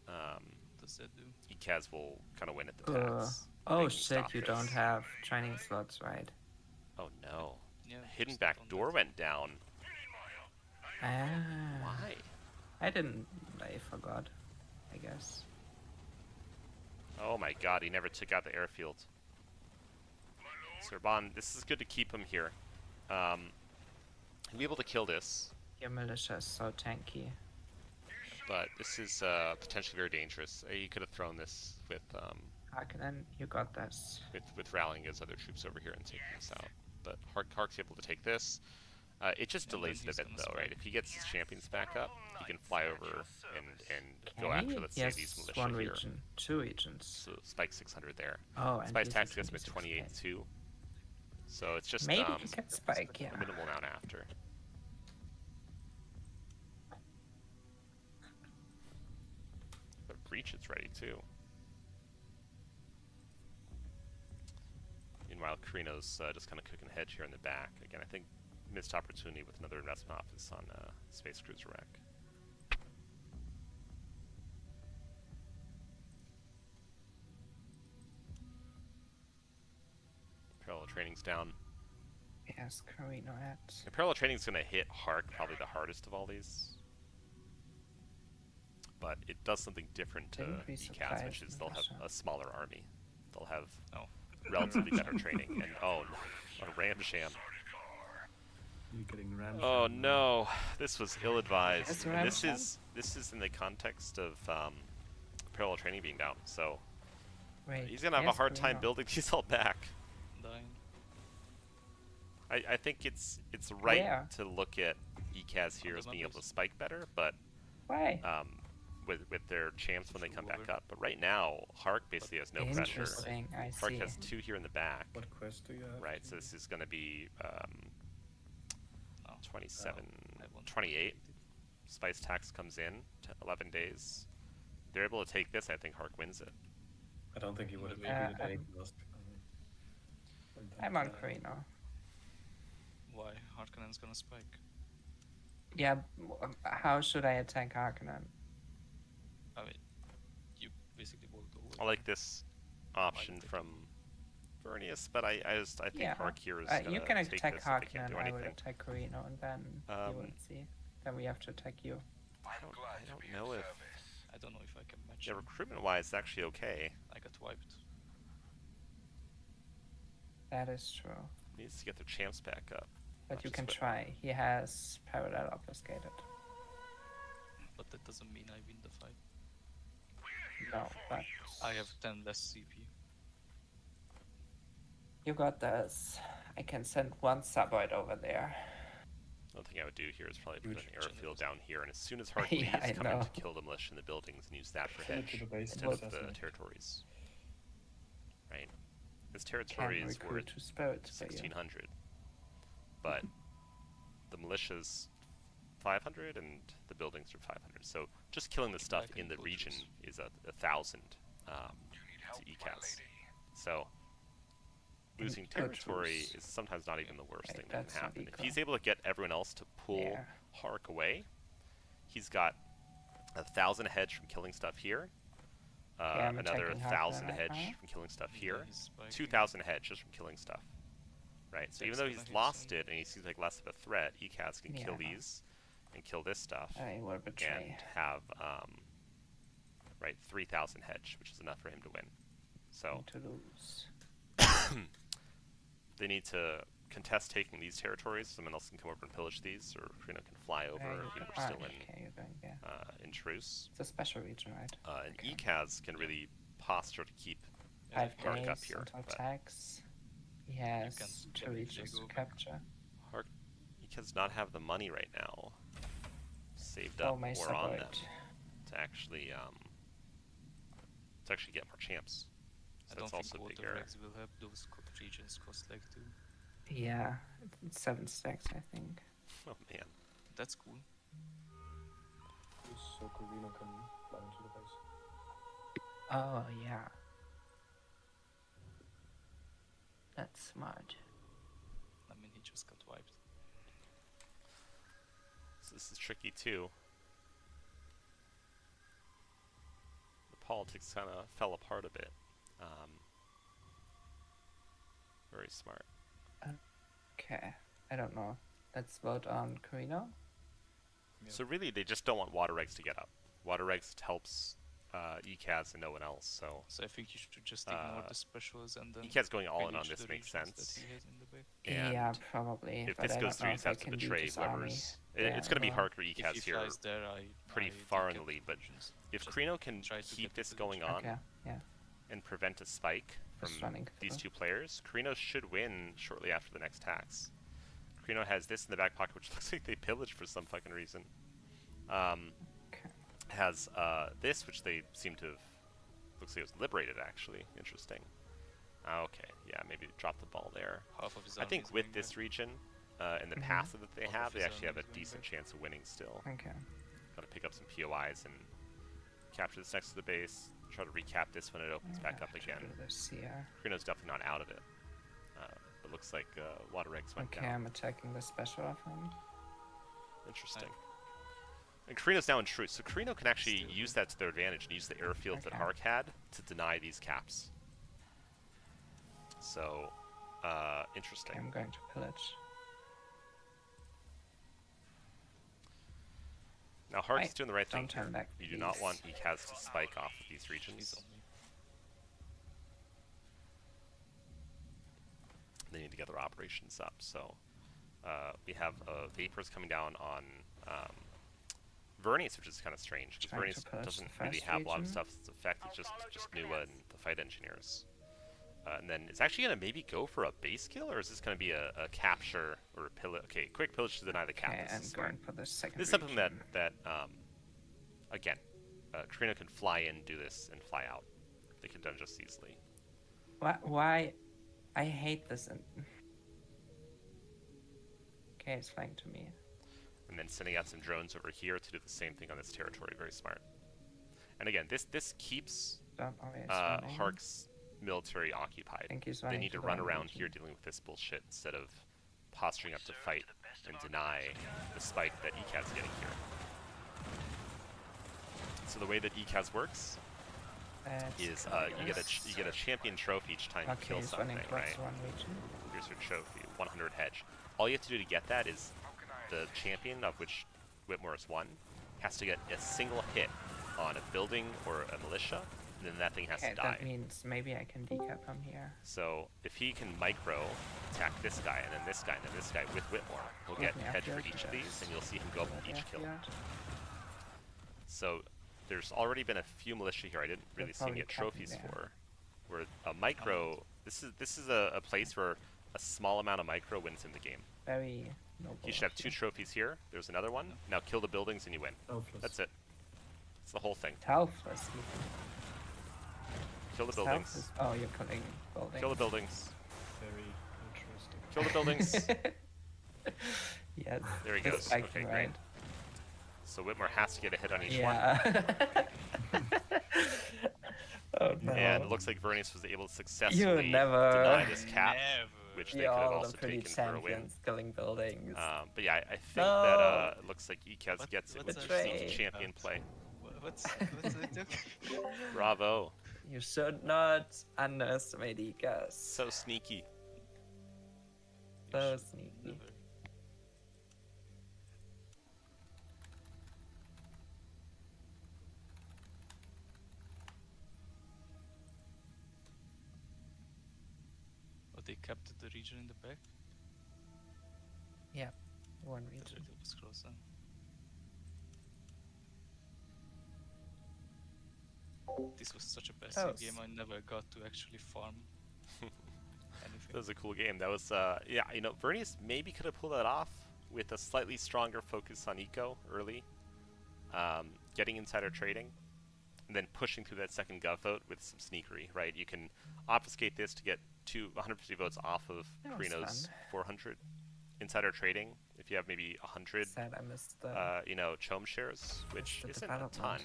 what does that do? ECAS will kind of win at the tax. Oh They can shit, stop you this. don't have training slots, right? Oh no. Yeah. The hidden just back on door that. went down. Ah. Why? I didn't. I forgot. I guess. Oh my god, he never took out the airfield. Serban, this is good to keep him here. He'll be able to kill this, Your militia is so tanky. but this is potentially very dangerous. He could have thrown this with Harkonnen, you got this. rallying his other troops over here and taking this out. But Hark's able to take this. It just Yeah, delays but it a he's bit gonna though, spike. right? If he gets his champions back up, he can fly over and go Can after, he? let's say, Yes, these militia one here. region, 2 regions. So spike 600 there. Oh, and Spice he's tax at gets him at 26K. 28 too. So it's just Maybe he can spike, yeah. a minimal amount after. But breach is ready too. Meanwhile, Carino's just kind of cooking hedge here in the back. Again, I think missed opportunity with another investment office on Space Cruiser Wreck. Parallel training's down. Yes, Carino at. And parallel training's going to hit Hark probably the hardest of all these. But it does something different to Didn't we ECAS, surprise which is they'll have Russia? a smaller army. They'll have Oh. relatively better training. And oh no, a Ramsham. You're getting rammed. Oh no, this was ill-advised. Yes, And this Ramsham? is in the context of parallel training being down. So Wait. he's gonna have yes, a hard time Carino. building these all back. Dying. I think it's right Where? to look at ECAS here On the as being map able to is- spike better, but Why? with their champs when they come back up. But right now, Hark basically has no pressure. Interesting, I Hark see. has 2 here in the back. What quest do you have? Right, so this is going to be Oh. 27, I won't 28. Spice tax comes in, 11 days. They're able to take this, I think Hark wins it. I don't think he would have Uh, included I'm- anything else. I'm on Carino. Why? Harkonnen's gonna spike. Yeah, how should I attack Harkonnen? I mean, you basically walked over. I like this option from Vernius, but I think Yeah, Hark here is you gonna can take attack this if they can't Harkonnen, do I will anything. attack Carino, and then you will see. Then we have to attack you. I don't know if I don't know if I can match yeah, him. recruitment-wise, it's actually okay. I got wiped. That is true. Needs to get their champs back up. But Not you just can with- try. He has parallel obfuscated. But that doesn't mean I win the fight. No, but I have 10 less CP. you got this. I can send one suboid over there. One thing I would do here is probably put Huge an airfield down here, and as soon as Hark Yeah, I leaves, come in know. to kill the militia in the buildings and use that for Send it to hedge the base instead to of the assassinate. territories. Right? This Can territory is recruit worth two spirits for you. 1,600, but the militia's 500 and the buildings are 500. So just killing the stuff can in the go region choose. is 1,000 to ECAS. So losing go territory choose. is sometimes not even the worst Right, thing that that's can not happen. If equal. he's able to get everyone else to pull Yeah. Hark away, he's got 1,000 hedge from killing stuff here, I'm another attacking 1,000 Harkonnen right hedge now. from killing stuff Yeah, here, he's spiking. 2,000 hedge just from killing stuff. Right, so even Six though gonna he's hit lost soon. it and he seems like less of a threat, ECAS can kill Yeah. these and kill this stuff I will betray. and have right 3,000 hedge, which is enough for him to win. So To lose. they need to contest taking these territories. Someone else can come over and pillage these, or can fly over Right, if you we're can- still okay, you're going there. in truce. It's a special region, right? And Okay. ECAS can really posture to keep 5 Hark days up here, until but- tax. He has can 2 get regions to Diego back. capture. Hark. ECAS does not have the money right now saved Oh, up my or on them suboid. to actually get more champs. So I don't it's think also a Water big error. Regs will have those regions cost like 2. Yeah, it's 7 stacks, I think. Oh man. That's cool. So Corino can fly into the base. Oh, yeah. That's smart. I mean, he just got wiped. So this is tricky too. The politics kind of fell apart a bit. Very smart. Okay, I don't know. Let's vote on Carino. Yeah. So really, they just don't want water regs to get up. Water regs helps ECAS and no one else. So So I think you should just ignore Uh, the specials and then ECAS going all in on pillage this the makes regions sense. that he has in the back. And Yeah, probably. if but this I goes don't through, know you if I have to can beat betray this army whoever's. there It's going to be alone. hard for If ECAS he here flies there, pretty I far in decap the lead, but regions. if Just Carino can try to keep get this the going village. on Okay, yeah. and prevent a spike from Just running these through. 2 players, Carino should win shortly after the next tax. Carino has this in the back pocket, which looks like they pillaged for some fucking reason. Okay. Has this, which they seem to have, looks like it was liberated actually. Interesting. Okay, yeah, maybe drop the ball there. Half of his I army think is with going this back. region and the Mhm. passive that they Half have, of they his actually have army a is going decent back. chance of winning still. Okay. Gotta pick up some POIs and capture this next to the base. Try to recap this when it opens back up To again. do this here. Carino's definitely not out of it. But looks like water eggs went Okay, down. I'm attacking the special of him. Interesting. And Carino's now in truce, so Carino can actually Still use good. that to their advantage and use the airfields that Okay. Hark had to deny these caps. So, interesting. Okay, I'm going to pillage. Now Hark's Wait, doing the right thing don't here. turn back, You do not please. want Ekaz to spike off of these He's regions. on me. They need to get their operations up. So we have Vapors coming down on Vernius, which is kind of strange because Trying to Vernius push doesn't the really first have a lot of region. stuff that's effective. Just Nuwa and the fight engineers. And then it's actually gonna maybe go for a base kill, or is this gonna be a capture or a pillage? Okay, quick pillage to deny the cap. Okay, This I'm is smart. going for the second This is something region. that again, Carino can fly in, do this, and fly out. They could have done just easily. Why? I hate this. Okay, it's flying to me. And then sending out some drones over here to do the same thing on this territory. Very smart. And again, this keeps Don't always running. Hark's military occupied. I think he's They running need to the run wrong around region. here dealing with this bullshit instead of posturing up to fight and deny the spike that Ekaz's getting here. So the way that Ekaz works That's is glorious. you get a champion trophy each time you Okay, kill he's something, running towards right? one region. Here's your trophy, 100 hedge. All you have to do to get that is the champion, of which Whitmore is one, has to get a single hit on a building or a militia, and then that thing has Okay, to die. that means maybe I can decap him here. So if he can micro attack this guy, and then this guy, and then this guy with Whitmore, he'll get Let me hedge for airfield each of this. these, and you'll see him go up with each kill. Airfield. So there's already been a few militia here I didn't really see him probably get cap him trophies there. for. Where a micro, this is a place where a small amount of micro wins in the game. Very noble. You should have of 2 you. trophies here. There's another one. Now kill the buildings and you win. Selfless. That's it. It's the whole thing. Selfless even. Kill the buildings. Selfless. Oh, you're killing buildings. Kill the buildings. Very interesting. Kill the buildings. Yes. There he he's goes. spiking Okay, great. right. So Whitmore has to get a hit on each one. Yeah. Oh no. And it looks like Vernius was able to You successfully never. deny this cap, Never. which they You're could have all also the pretty taken for a win. champions killing buildings. But yeah, I think No. that it looks like Ekaz What- gets it with what's the that sneaky trade? champion play. What's it do? Bravo. You should not underestimate Ikas. So sneaky. So You should sneaky. never. Oh, they kept the region in the back? One That region. really was close then. This was such a passive Close. game, I never got to actually farm anything. That was a cool game. That was, yeah, you know, Vernius maybe could have pulled that off with a slightly stronger focus on eco early, getting insider trading, and then pushing through that second gov vote with some sneakery, right? You can obfuscate this to get 150 votes off of That was Carino's fun. 400 insider trading. If you have maybe 100, Sad I missed the. you know, Chom shares, which the isn't a ton development.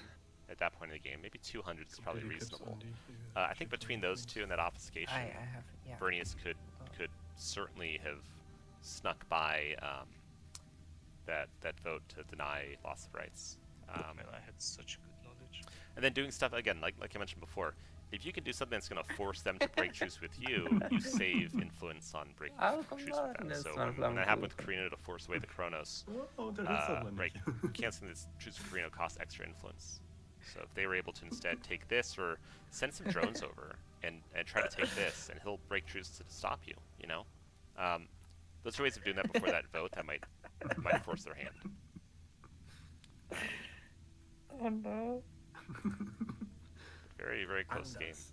at that point in the game. Maybe 200 is probably Computer chips reasonable. on the, I think between those two and that obfuscation, I have. Yeah. Vernius could certainly have snuck by that vote to deny loss of rights. Man, I had such good knowledge. And then doing stuff again, like I mentioned before, if you can do something that's going to force them to break truce with you, you save influence on breaking Oh, truce come with them. on, So it's when not that happened with Flamboyant. Carino to force away the Chronos, Oh, there is a limit. right, canceling this truce with Carino costs extra influence. So if they were able to instead take this or send some drones over and try to take this, and he'll break truce to stop you, you know? Those are ways of doing that before that vote that might force their hand. Oh no. Very, very And close game. that's